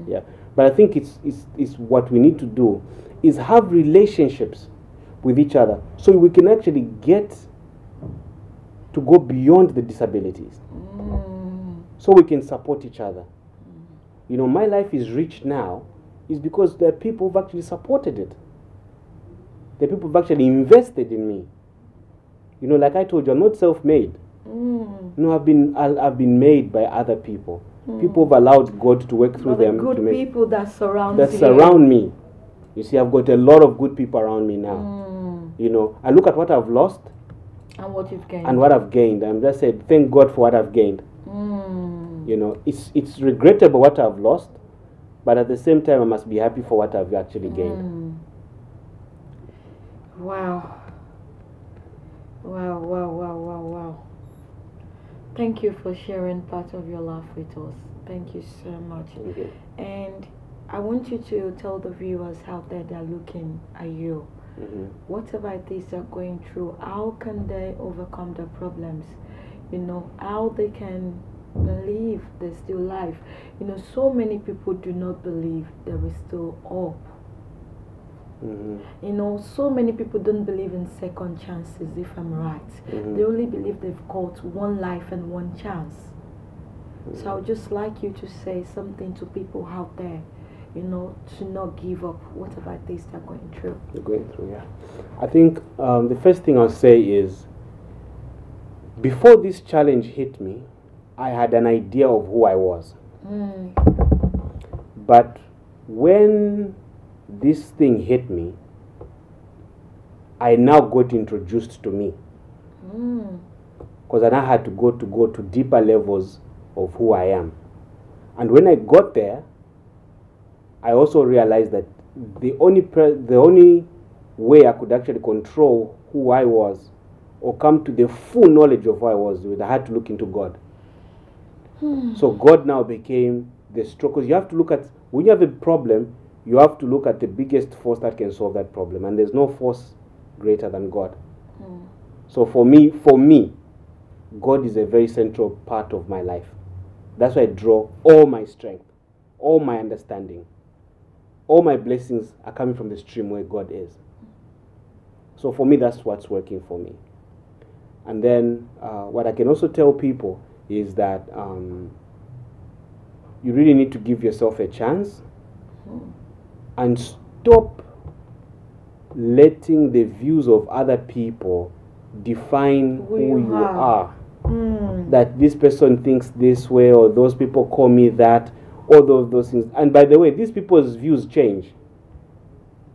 Yeah, but I think it's what we need to do is have relationships with each other so we can actually get to go beyond the disabilities, so we can support each other. You know, my life is rich now is because there are people who've actually supported it. The people who've actually invested in me. You know, like I told you, I'm not self-made. No, I've been made by other people. People have allowed God to work through them. Good people that surround me. You see, I've got a lot of good people around me now. You know, I look at what I've lost and what you've gained. And what I've gained. And just said, thank God for what I've gained. You know, it's regrettable what I've lost, but at the same time, I must be happy for what I've actually gained. Wow. Wow, wow, wow, wow, wow. Thank you for sharing part of your life with us. Thank you so much. Okay. And I want you to tell the viewers out there that are looking at you. Whatever it is they're going through, how can they overcome their problems? You know, how they can believe there's still life. You know, so many people do not believe there is still hope. You know, so many people don't believe in second chances, if I'm right. They only believe they've got one life and one chance. So I would just like you to say something to people out there, you know, to not give up whatever it is they're going through. Yeah. I think the first thing I'll say is, before this challenge hit me, I had an idea of who I was. But when this thing hit me, I now got introduced to me. Because I now had to go to deeper levels of who I am. And when I got there, I also realized that the only way I could actually control who I was or come to the full knowledge of who I was, I had to look into God. So God now became the stroke. Because you have to look at, when you have a problem, you have to look at the biggest force that can solve that problem. And there's no force greater than God. So for me, God is a very central part of my life. That's why I draw all my strength, all my understanding, all my blessings are coming from the stream where God is. So for me, that's what's working for me. And then what I can also tell people is that you really need to give yourself a chance and stop letting the views of other people define who you are. That this person thinks this way, or those people call me that, all those things. And by the way, these people's views change.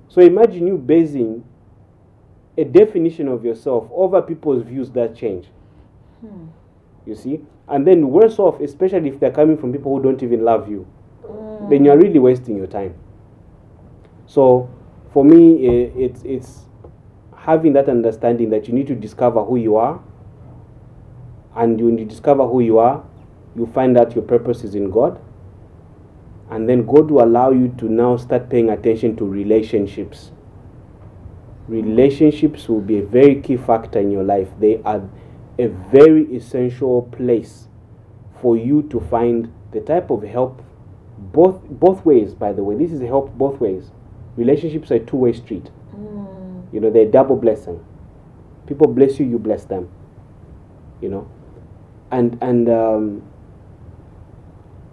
So imagine you basing a definition of yourself over people's views that change. You see? And then worse off, especially if they're coming from people who don't even love you, then you're really wasting your time. So for me, it's having that understanding that you need to discover who you are. And when you discover who you are, you find out your purpose is in God. And then God will allow you to now start paying attention to relationships. Relationships will be a very key factor in your life. They are a very essential place for you to find the type of help, both ways, by the way. This is help both ways. Relationships are a two-way street. You know, they're a double blessing. People bless you, you bless them. You know, and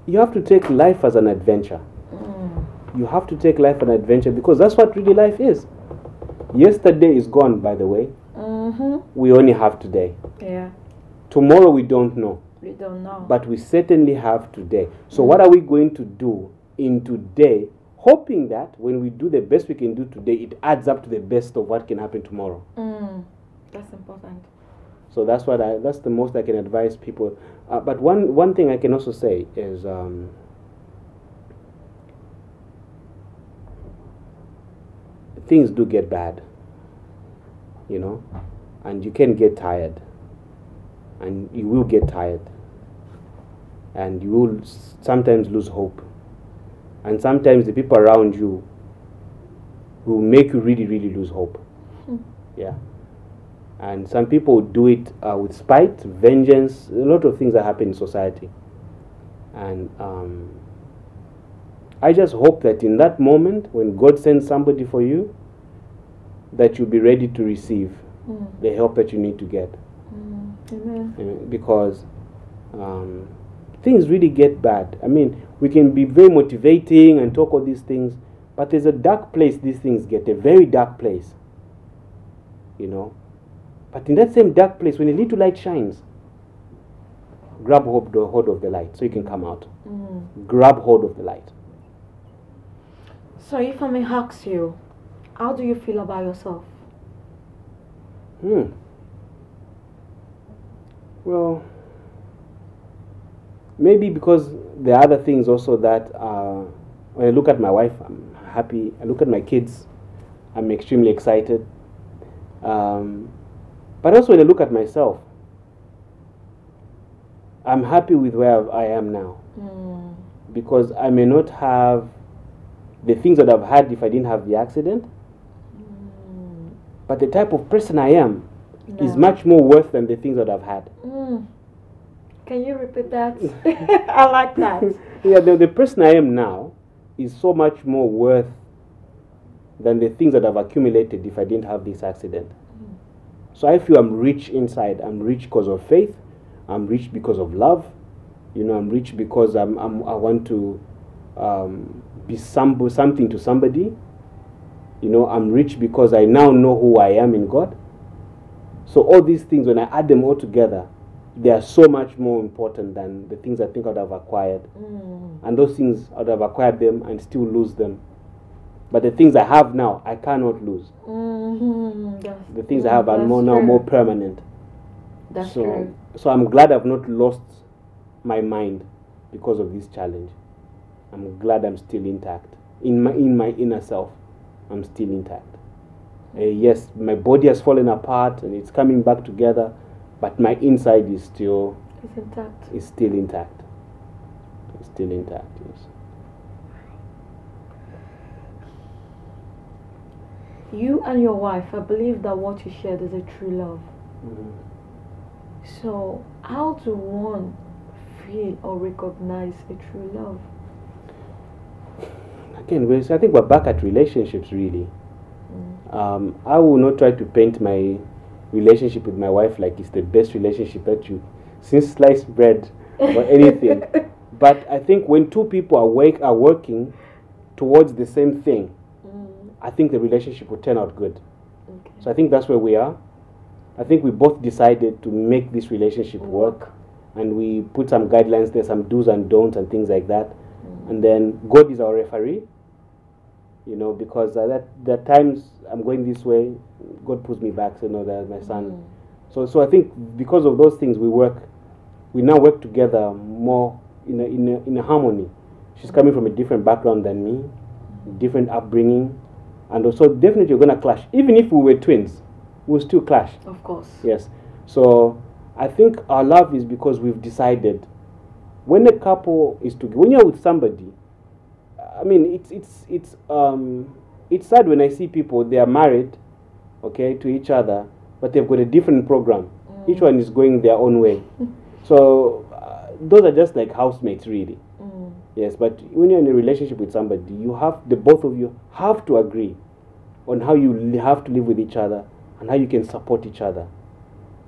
you have to take life as an adventure. You have to take life an adventure, because that's what really life is. Yesterday is gone, by the way. We only have today. Yeah. Tomorrow we don't know. We don't know. But we certainly have today. So what are we going to do in today, hoping that when we do the best we can do today, it adds up to the best of what can happen tomorrow? That's important. So that's the most I can advise people. But one thing I can also say is things do get bad, you know, and you can get tired, and you will get tired, and you will sometimes lose hope, and sometimes the people around you will make you really, really lose hope. Yeah. And some people do it with spite, vengeance, a lot of things that happen in society. And I just hope that in that moment, when God sends somebody for you, that you'll be ready to receive the help that you need to get. Amen. Because things really get bad. I mean, we can be very motivating and talk all these things, but there's a dark place these things get, a very dark place. You know? But in that same dark place, when a little light shines, grab hold of the light so you can come out. Grab hold of the light. So if I may ask you, how do you feel about yourself? Well, maybe because there are other things also that when I look at my wife, I'm happy. I look at my kids, I'm extremely excited. But also when I look at myself, I'm happy with where I am now. Because I may not have the things that I've had if I didn't have the accident. But the type of person I am is much more worth than the things that I've had. Can you repeat that? I like that. Yeah, the person I am now is so much more worth than the things that I've accumulated if I didn't have this accident. So I feel I'm rich inside. I'm rich because of faith. I'm rich because of love. You know, I'm rich because I want to be something to somebody. You know, I'm rich because I now know who I am in God. So all these things, when I add them all together, they are so much more important than the things I think I would have acquired. And those things, I would have acquired them and still lose them. But the things I have now, I cannot lose. The things I have are more permanent. That's true. So I'm glad I've not lost my mind because of this challenge. I'm glad I'm still intact. In my inner self, I'm still intact. Yes, my body has fallen apart and it's coming back together, but my inside is still intact. It's still intact. It's still intact, yes. You and your wife, I believe that what you shared is a true love. So, how do one feel or recognize a true love? Again, I think we're back at relationships, really. I will not try to paint my relationship with my wife like it's the best relationship that you since sliced bread or anything. But I think when two people are working towards the same thing, I think the relationship will turn out good. Okay. So I think that's where we are. I think we both decided to make this relationship work, and we put some guidelines there, some do's and don'ts and things like that. And then God is our referee, you know, because there are times I'm going this way, God pulls me back, so no, that's my son. So I think because of those things, we now work together more in a harmony. She's coming from a different background than me, different upbringing, and also definitely we're gonna clash. Even if we were twins, we'll still clash. Of course. Yes. So I think our love is because we've decided when a couple is together, when you're with somebody, I mean, it's sad when I see people, they are married, okay, to each other, but they've got a different program. Each one is going their own way. So those are just like housemates, really. Yes, but when you're in a relationship with somebody, the both of you have to agree on how you have to live with each other and how you can support each other.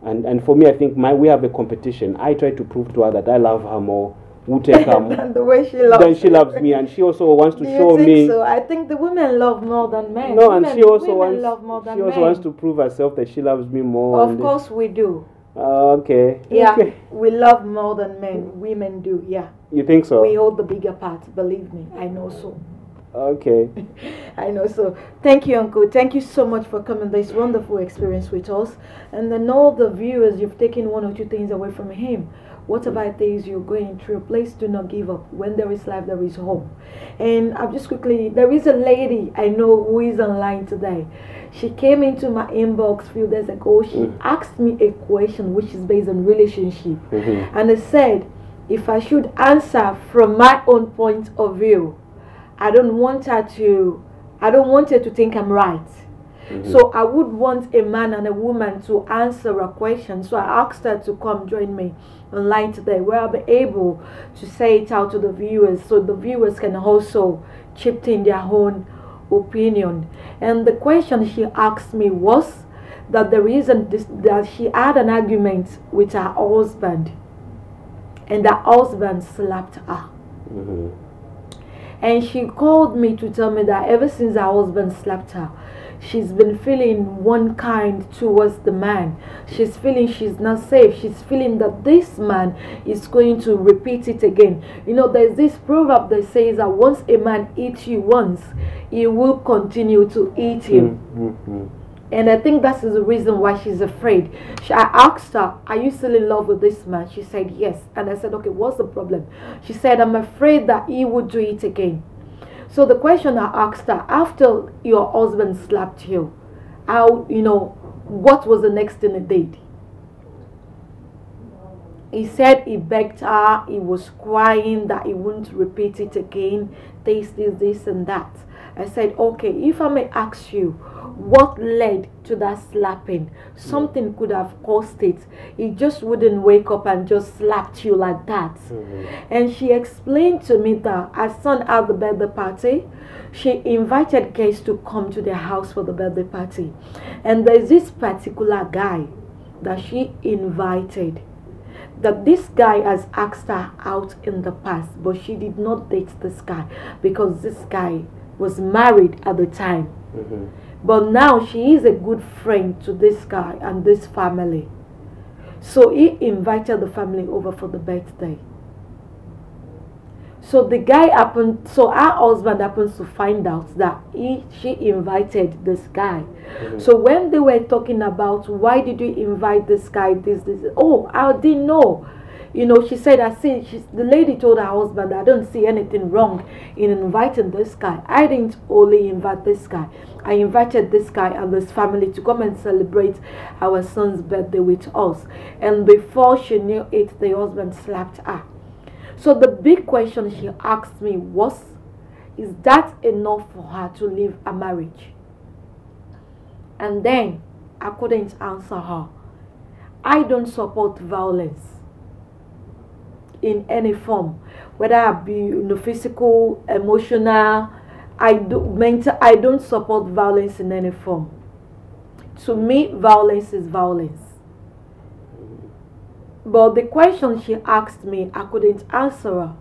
And for me, I think we have a competition. I try to prove to her that I love her more, will take her than the way she loves. Then she loves me, and she also wants to show me. me. So I think the women love more than men. No, and she also wants to prove herself that she loves me more. Of course, we do. Okay. Yeah, okay. We love more than men. Women do. Yeah. You think so? We hold the bigger part. Believe me, I know so. Okay. I know so. Thank you, Uncle. Thank you so much for coming this wonderful experience with us. And then all the viewers, you've taken one or two things away from him. Whatever it is you're going through, please do not give up. When there is life, there is hope. And I'll just quickly, there is a lady I know who is online today. She came into my inbox a few days ago. She asked me a question which is based on relationship. And I said, if I should answer from my own point of view, I don't want her to think I'm right. So I would want a man and a woman to answer a question. So I asked her to come join me online today, where I'll be able to say it out to the viewers, so the viewers can also chip in their own opinion. And the question she asked me was that the reason that she had an argument with her husband, and the husband slapped her. And she called me to tell me that ever since her husband slapped her, she's been feeling one kind towards the man. She's feeling she's not safe. She's feeling that this man is going to repeat it again. You know, there's this proverb that says that once a man eats you once, he will continue to eat you. And I think that is the reason why she's afraid. I asked her, are you still in love with this man? She said yes. And I said, okay, what's the problem? She said, I'm afraid that he would do it again. So the question I asked her, after your husband slapped you, what was the next thing he did? He said he begged her, he was crying that he wouldn't repeat it again, this and that. I said, okay, if I may ask you, what led to that slapping? Something could have caused it. He just wouldn't wake up and just slapped you like that. And she explained to me that her son had the birthday party. She invited guests to come to their house for the birthday party. And there's this particular guy that she invited, that this guy has asked her out in the past, but she did not date this guy because this guy was married at the time. But now she is a good friend to this guy and this family. So he invited the family over for the birthday. So her husband happens to find out that she invited this guy. So when they were talking about why did you invite this guy, oh, I didn't know. You know, she said, the lady told her husband, I don't see anything wrong in inviting this guy. I didn't only invite this guy. I invited this guy and this family to come and celebrate our son's birthday with us. And before she knew it, the husband slapped her. So the big question she asked me was, is that enough for her to leave a marriage? And then I couldn't answer her. I don't support violence in any form, whether it be physical, emotional, mental. I don't support violence in any form. To me, violence is violence. But the question she asked me, I couldn't answer her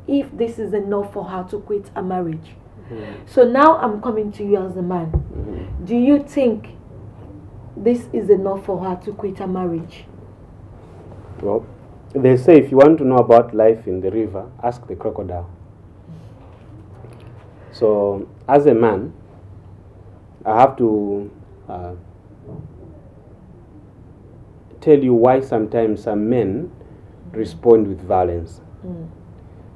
if this is enough for her to quit a marriage. So now I'm coming to you as a man. Do you think this is enough for her to quit a marriage? Well, they say if you want to know about life in the river, ask the crocodile. So, as a man, I have to tell you why sometimes some men respond with violence.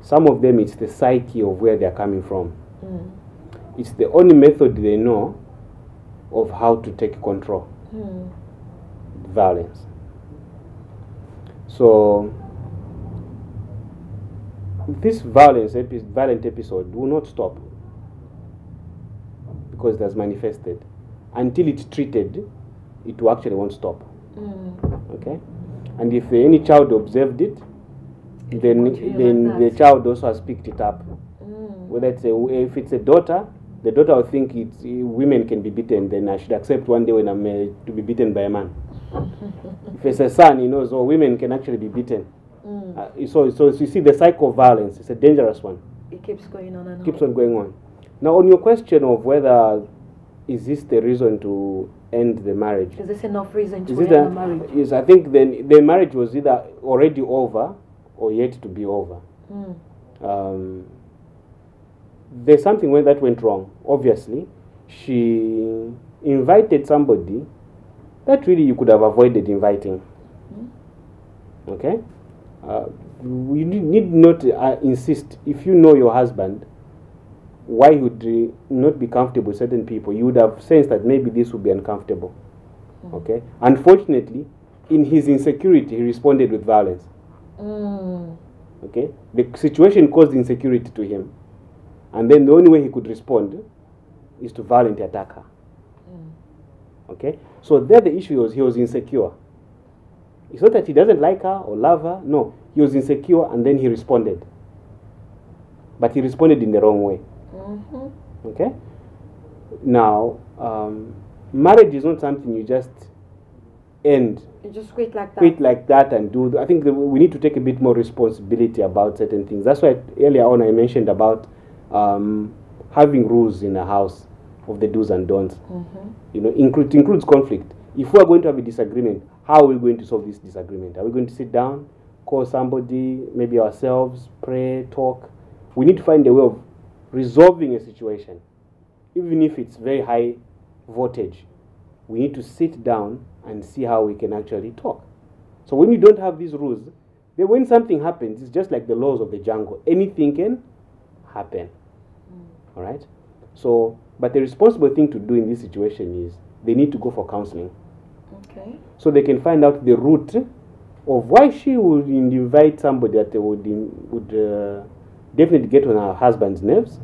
Some of them, it's the psyche of where they're coming from. It's the only method they know of how to take control. Violence. So, this violent episode will not stop because it has manifested. Until it's treated, it will actually won't stop. Okay? And if any child observed it, then the child also has picked it up. Whether if it's a daughter, the daughter will think women can be beaten, then I should accept one day when I'm to be beaten by a man. If it's a son, he knows, women can actually be beaten. So you see the cycle of violence, it's a dangerous one. It keeps going on and keeps on going on. Now, on your question of whether is this the reason to end the marriage? Is this enough reason to end the marriage? Yes, I think the marriage was either already over or yet to be over. There's something where that went wrong. Obviously, she invited somebody that really you could have avoided inviting. Okay? You need not insist. If you know your husband, why would he not be comfortable with certain people? You would have sensed that maybe this would be uncomfortable. Okay? Unfortunately, in his insecurity, he responded with violence. Okay? The situation caused insecurity to him. And then the only way he could respond is to violently attack her. Okay? So there the issue was he was insecure. It's not that he doesn't like her or love her. No. He was insecure and then he responded. But he responded in the wrong way. Okay? Now, marriage is not something you just end. You just quit like that. Quit like that and do. I think we need to take a bit more responsibility about certain things. That's why earlier on I mentioned about having rules in a house of the do's and don'ts. You know, includes conflict. If we are going to have a disagreement, how are we going to solve this disagreement? Are we going to sit down, call somebody, maybe ourselves, pray, talk? We need to find a way of resolving a situation. Even if it's very high voltage, we need to sit down and see how we can actually talk. So when you don't have these rules, then when something happens, it's just like the laws of the jungle. Anything can happen. All right? So, but the responsible thing to do in this situation is they need to go for counseling. Okay. So they can find out the root of why she would invite somebody that would definitely get on her husband's nerves,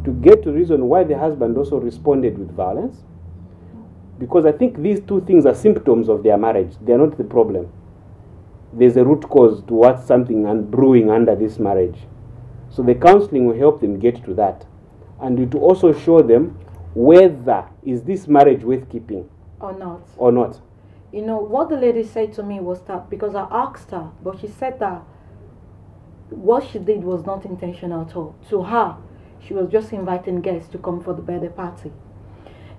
to get to reason why the husband also responded with violence. Because I think these two things are symptoms of their marriage. They are not the problem. There's a root cause to what's something and brewing under this marriage. So the counseling will help them get to that. And it will also show them whether is this marriage worth keeping or not. Or not. You know, what the lady said to me was that, because I asked her, but she said that what she did was not intentional at all. To her, she was just inviting guests to come for the birthday party.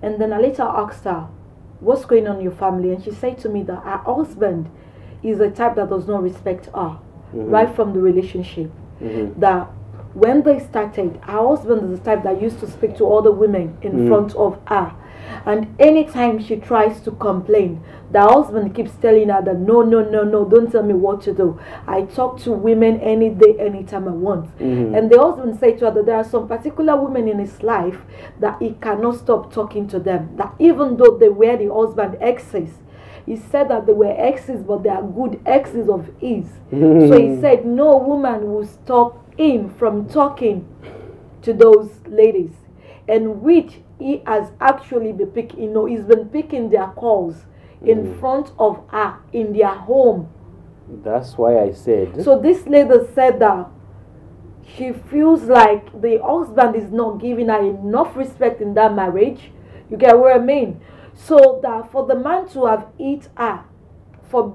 And then I later asked her, what's going on in your family? And she said to me that her husband is a type that does not respect her, right from the relationship. That when they started, her husband is the type that used to speak to other women in front of her. And anytime she tries to complain, the husband keeps telling her that no, don't tell me what to do. I talk to women any day, anytime I want. And the husband said to her that there are some particular women in his life that he cannot stop talking to them. That even though they were the husband exes, he said that they were exes, but they are good exes of his. So he said no woman will stop him from talking to those ladies. And which he has actually been picking, he's been picking their calls in front of her in their home. That's why I said. So this lady said that she feels like the husband is not giving her enough respect in that marriage. You get what I mean? So that for the man to have hit her for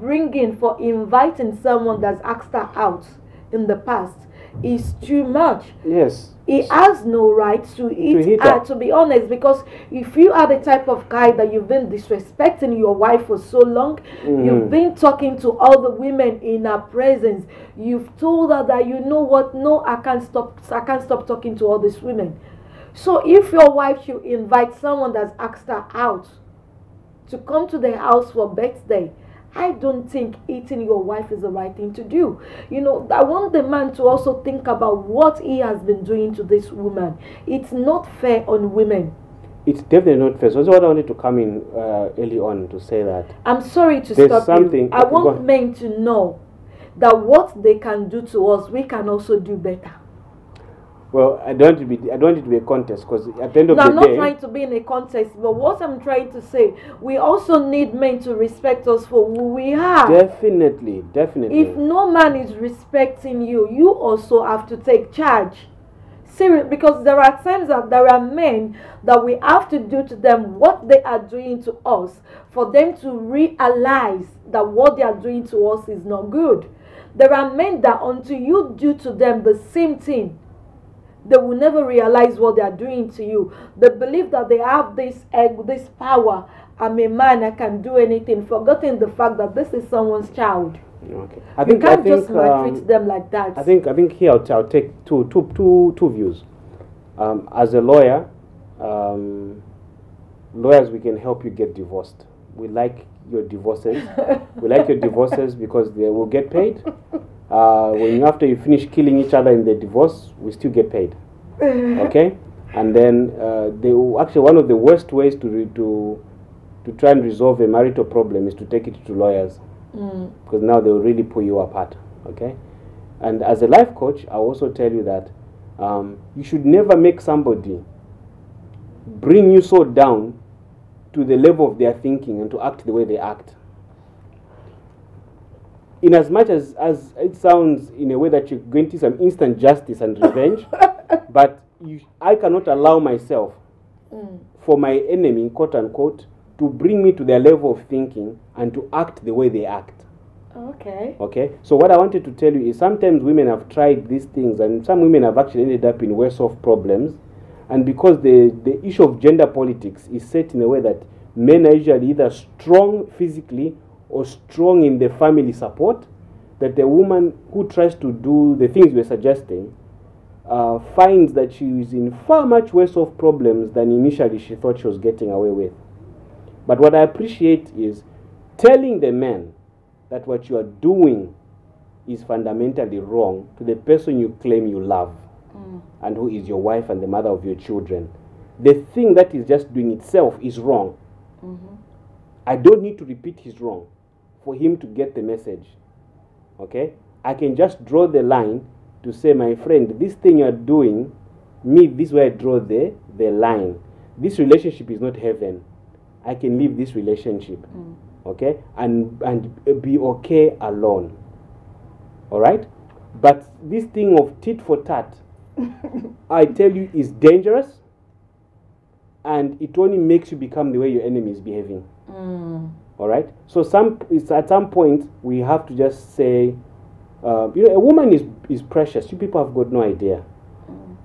inviting someone that's asked her out in the past is too much. Yes. He has no right to hit her, to be honest, because if you are the type of guy that you've been disrespecting your wife for so long, you've been talking to all the women in her presence, you've told her that, you know what, no, I can't stop talking to all these women. So if your wife should invite someone that's asked her out to come to the house for birthday, I don't think eating your wife is the right thing to do. I want the man to also think about what he has been doing to this woman. It's not fair on women. It's definitely not fair. So that's what I wanted to come in early on to say that. I'm sorry to stop you. I want men to know that what they can do to us, we can also do better. Well, I don't want it to be a contest, because at the end of the day... I'm not trying to be in a contest, but what I'm trying to say, we also need men to respect us for who we are. Definitely. If no man is respecting you, you also have to take charge. Seriously, because there are times that there are men that we have to do to them what they are doing to us for them to realize that what they are doing to us is not good. There are men that until you do to them the same thing, they will never realize what they are doing to you. They believe that they have this power. I'm a man, I can do anything, forgetting the fact that this is someone's child. Okay. You can't just maltreat them like that. I think here I'll take two views. As a lawyer, lawyers, we can help you get divorced. We like your divorces. We like your divorces because they will get paid. After you finish killing each other in the divorce, we still get paid. Okay? And then one of the worst ways to try and resolve a marital problem is to take it to lawyers, because now they will really pull you apart. Okay? And as a life coach, I also tell you that you should never make somebody bring you so down to the level of their thinking and to act the way they act. In as much as it sounds in a way that you're going to some instant justice and revenge, but I cannot allow myself for my enemy, quote unquote, to bring me to their level of thinking and to act the way they act. Okay. Okay. So what I wanted to tell you is sometimes women have tried these things, and some women have actually ended up in worse off problems, and because the issue of gender politics is set in a way that men are usually either strong physically or strong in the family support, that the woman who tries to do the things we're suggesting finds that she is in far much worse off problems than initially she thought she was getting away with. But what I appreciate is telling the men that what you are doing is fundamentally wrong to the person you claim you love and who is your wife and the mother of your children. The thing that is just doing itself is wrong. I don't need to repeat his wrong for him to get the message. Okay? I can just draw the line to say, my friend, this thing you're doing, this is where I draw the line. This relationship is not heaven. I can leave this relationship. Okay? And be okay alone. Alright? But this thing of tit for tat, I tell you, is dangerous, and it only makes you become the way your enemy is behaving. All right. So at some point we have to just say, a woman is precious. You people have got no idea.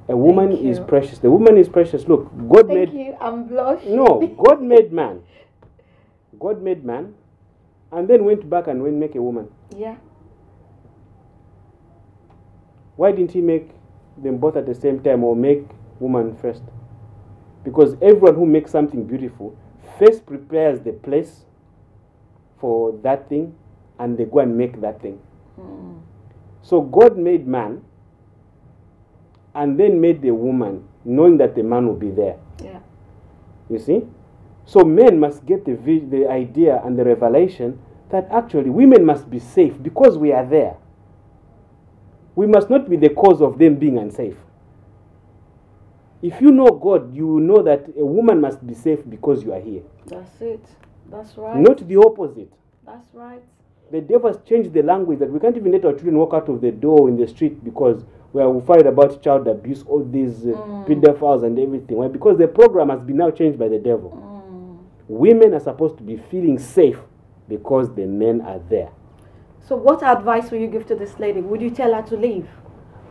A woman is precious. The woman is precious. Look, God made. Thank you. I'm blushing. No, God made man. God made man, and then went back and make a woman. Yeah. Why didn't He make them both at the same time, or make woman first? Because everyone who makes something beautiful first prepares the place for that thing, and they go and make that thing. So God made man and then made the woman, knowing that the man will be there. Yeah. You see? So men must get the idea and the revelation that actually women must be safe because we are there. We must not be the cause of them being unsafe. If you know God, you will know that a woman must be safe because you are here. That's it. That's right. Not the opposite. That's right. The devil has changed the language that we can't even let our children walk out of the door in the street because we are worried about child abuse, all these pedophiles and everything. Why? Because the program has been now changed by the devil. Women are supposed to be feeling safe because the men are there. So what advice will you give to this lady? Would you tell her to leave?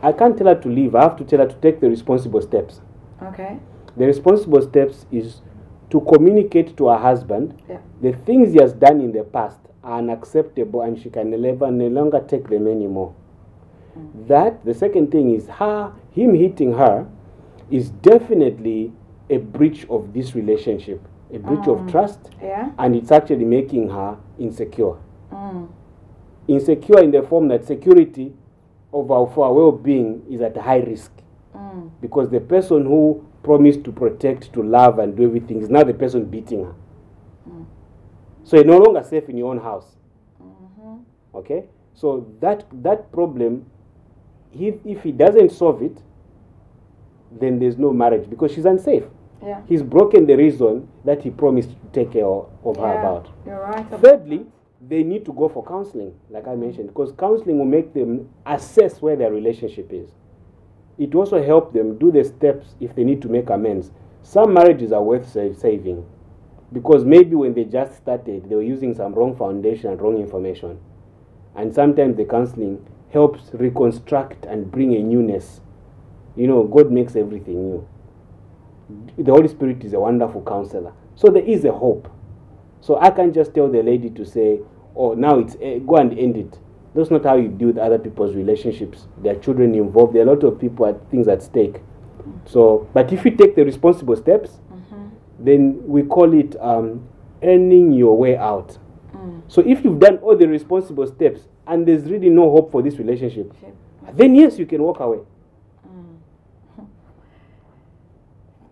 I can't tell her to leave. I have to tell her to take the responsible steps. Okay. The responsible steps is to communicate to her husband the things he has done in the past are unacceptable and she can no longer take them anymore. That, the second thing is him hitting her is definitely a breach of this relationship, a breach of trust, and it's actually making her insecure. Insecure in the form that security for our well-being is at high risk. Because the person who promised to protect, to love, and do everything is now the person beating her. So you're no longer safe in your own house. Okay? So that problem, if he doesn't solve it, then there's no marriage because she's unsafe. He's broken the reason that he promised to take care of her about. You're right. Thirdly, they need to go for counseling, like I mentioned, because counseling will make them assess where their relationship is. It will also help them do the steps if they need to make amends. Some marriages are worth saving because maybe when they just started, they were using some wrong foundation and wrong information. And sometimes the counseling helps reconstruct and bring a newness. You know, God makes everything new. The Holy Spirit is a wonderful counselor. So there is a hope. So I can't just tell the lady to say, oh, now it's go and end it. That's not how you deal with other people's relationships. There are children involved. There are a lot of people, things at stake. So, but if you take the responsible steps, then we call it earning your way out. So if you've done all the responsible steps and there's really no hope for this relationship, then yes, you can walk away.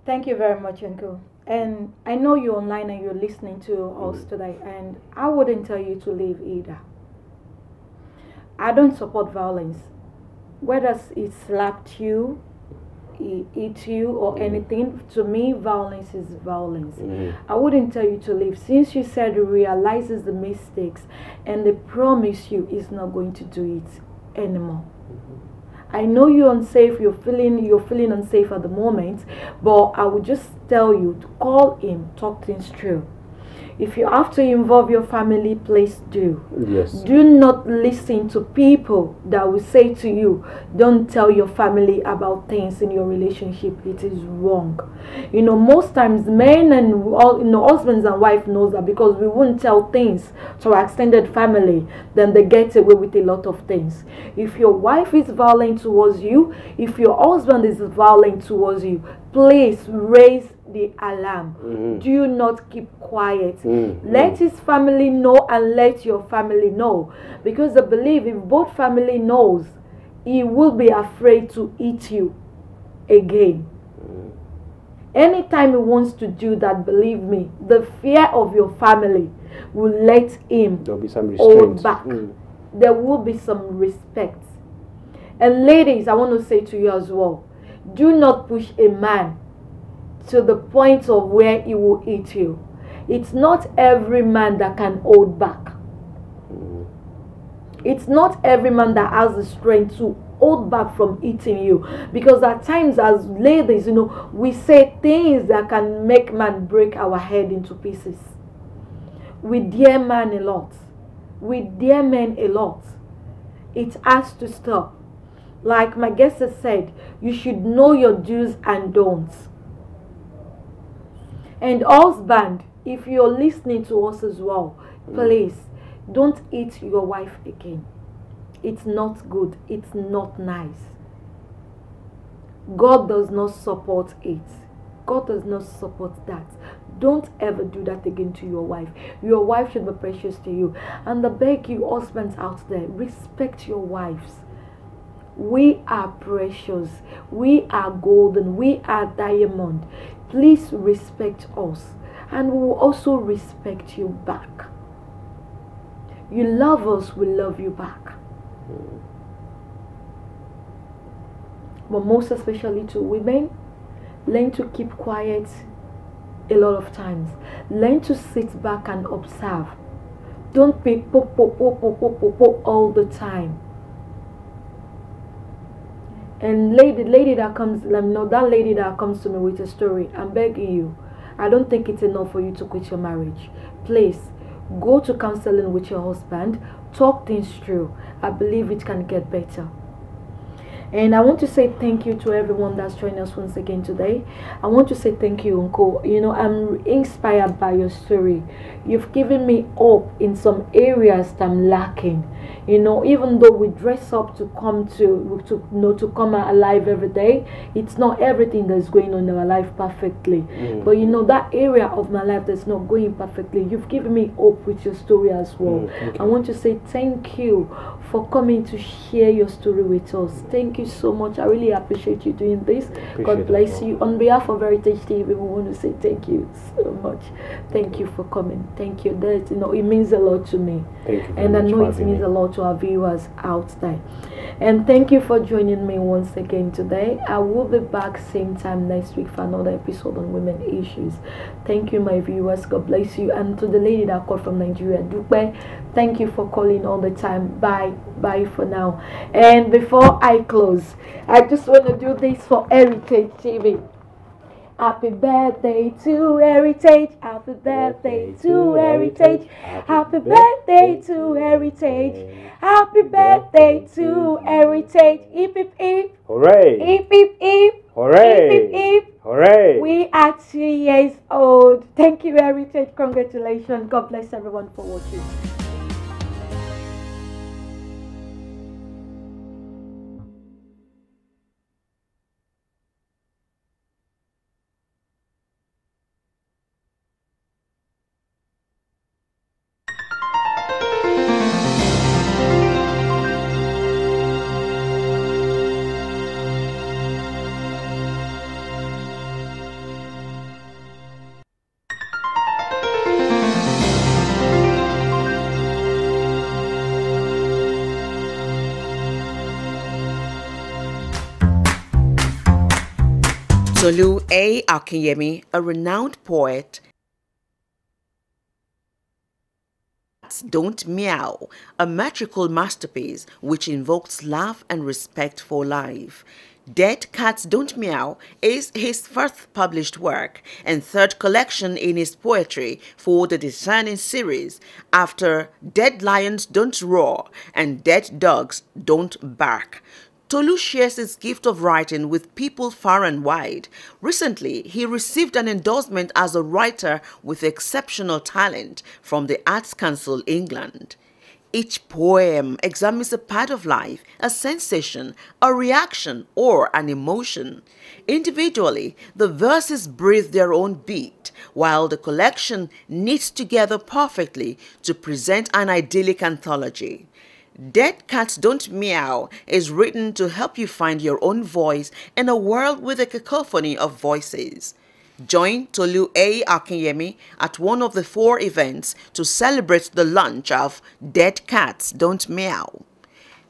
Thank you very much, Uncle. And I know you're online and you're listening to us today, and I wouldn't tell you to leave either. I don't support violence. Whether it slapped you, eat you, or anything, to me, violence is violence. I wouldn't tell you to leave. Since you said he realizes the mistakes and they promise you he's not going to do it anymore. I know you're unsafe, you're feeling unsafe at the moment, but I would just tell you to call him, talk things through. If you have to involve your family, please do. Yes. Do not listen to people that will say to you, don't tell your family about things in your relationship. It is wrong. You know, most times men and all, husbands and wives knows that because we won't tell things to our extended family, then they get away with a lot of things. If your wife is violent towards you, if your husband is violent towards you, please raise the alarm. Do not keep quiet. Let his family know and let your family know, because I believe if both family knows, he will be afraid to eat you again. Anytime he wants to do that, believe me, the fear of your family will let him hold back. There will be some respect. And ladies, I want to say to you as well, do not push a man to the point of where he will eat you. It's not every man that can hold back. It's not every man that has the strength to hold back from eating you, because at times as ladies, we say things that can make man break our head into pieces. We dare man a lot. We dare men a lot. It has to stop. Like my guest has said, you should know your do's and don'ts. And husband, if you're listening to us as well, please don't eat your wife again. It's not good. It's not nice. God does not support it. God does not support that. Don't ever do that again to your wife. Your wife should be precious to you. And I beg you, husbands out there, respect your wives. We are precious. We are golden. We are diamond. Please respect us, and we will also respect you back. You love us, we love you back. But most especially to women, Learn to keep quiet a lot of times. Learn to sit back and observe. Don't be pop all the time. And lady that comes, that lady that comes to me with a story, I'm begging you, I don't think it's enough for you to quit your marriage. Please go to counseling with your husband, talk things through. I believe it can get better. And I want to say thank you to everyone that's joined us once again today. I want to say thank you, Uncle. I'm inspired by your story. You've given me hope in some areas that I'm lacking. Even though we dress up to come to come alive every day, it's not everything that's going on in our life perfectly. But that area of my life that's not going perfectly, you've given me hope with your story as well. I want to say thank you for coming to share your story with us. Thank you so much. I really appreciate you doing this. God bless you. On behalf of Heritage TV, we want to say thank you so much. Thank you for coming. Thank you. That it means a lot to me. Thank you. And I know it means a lot to our viewers out there. And thank you for joining me once again today. I will be back same time next week for another episode on women issues. Thank you, my viewers. God bless you. And to the lady that called from Nigeria, Dupe, thank you for calling all the time. Bye for now. And before I close, I just want to do this for Heritage TV. Happy birthday to Heritage. Happy birthday to Heritage. Happy birthday to Heritage. Happy birthday to Heritage. Hip hip hip. Hooray! Hip hip hip. Hooray! Hip hip hip. Hooray! We are 2 years old. Thank you, Heritage. Congratulations. God bless everyone for watching. Tolu A. Akinyemi, a renowned poet, Don't Meow, a metrical masterpiece which invokes love and respect for life. Dead Cats Don't Meow is his first published work and third collection in his poetry for the Discerning series after Dead Lions Don't Roar and Dead Dogs Don't Bark. Tolu shares his gift of writing with people far and wide. Recently, he received an endorsement as a writer with exceptional talent from the Arts Council England. Each poem examines a part of life, a sensation, a reaction, or an emotion. Individually, the verses breathe their own beat, while the collection knits together perfectly to present an idyllic anthology. Dead Cats Don't Meow is written to help you find your own voice in a world with a cacophony of voices. Join Tolu A. Akinyemi at one of the 4 events to celebrate the launch of Dead Cats Don't Meow.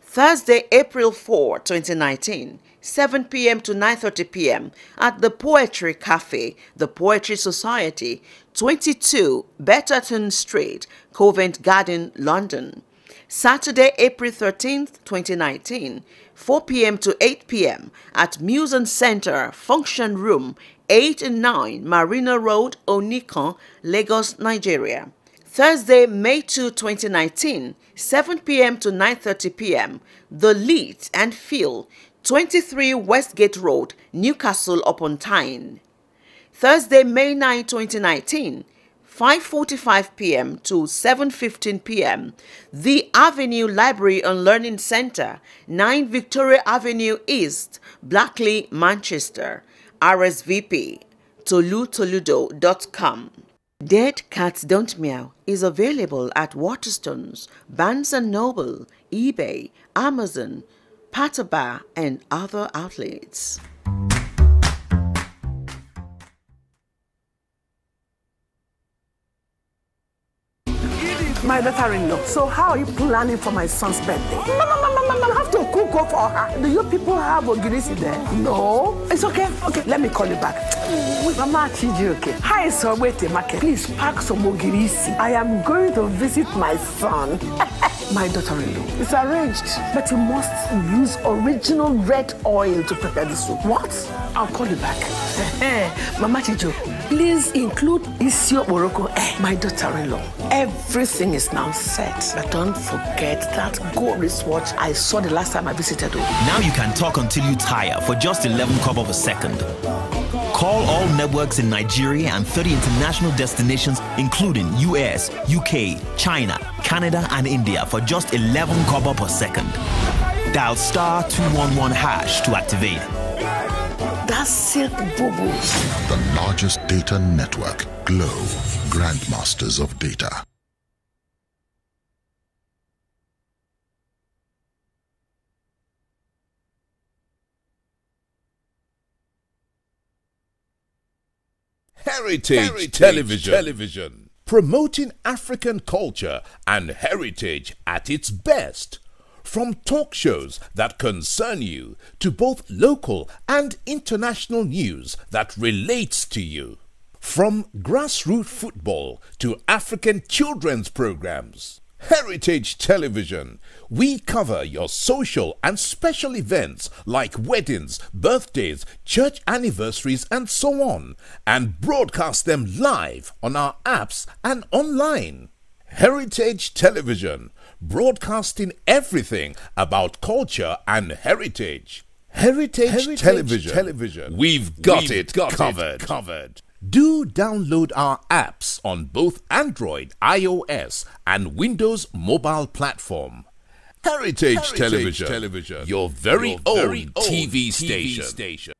Thursday, April 4, 2019, 7 p.m. to 9:30 p.m. at the Poetry Cafe, the Poetry Society, 22 Betterton Street, Covent Garden, London. Saturday, April 13th, 2019, 4 p.m. to 8 p.m. at Museum Center, Function Room, 8 and 9 Marina Road, Onikan, Lagos, Nigeria. Thursday, May 2, 2019, 7 p.m. to 9:30 p.m. The Lead and Feel, 23 Westgate Road, Newcastle upon Tyne. Thursday, May 9, 2019, 5:45 p.m. to 7:15 p.m. The Avenue Library and Learning Center, 9 Victoria Avenue East, Blackley, Manchester. RSVP, tolutoludo.com. Dead Cats Don't Meow is available at Waterstones, Barnes & Noble, eBay, Amazon, Patabar, and other outlets. My daughter-in-law. So how are you planning for my son's birthday? I have to cook for her. Do you people have ogirisi there? No. It's okay. Okay, let me call you back. Mama Chiji, okay. Hi, so wait a market. Please pack some ogirisi. I am going to visit my son. My daughter-in-law. It's arranged, but you must use original red oil to prepare the soup. What? I'll call you back. Mama Chijo, please include Isio Morocco. My daughter-in-law. Everything is now set. But don't forget that gold wristwatch I saw the last time I visited. Now you can talk until you tire for just 11 kobo per second. Call all networks in Nigeria and 30 international destinations, including US, UK, China, Canada, and India for just 11 kobo per second. Dial *211# to activate. That's Silk Boo-Boo. The largest data network, Glow, grandmasters of data. Heritage Television. Promoting African culture and heritage at its best. From talk shows that concern you to both local and international news that relates to you. From grassroots football to African children's programs. Heritage Television. We cover your social and special events like weddings, birthdays, church anniversaries, and so on, and broadcast them live on our apps and online. Heritage Television, broadcasting everything about culture and heritage. Heritage Television. We've got it covered. Do download our apps on both Android, iOS, and Windows mobile platform. Heritage Television, your very own TV station.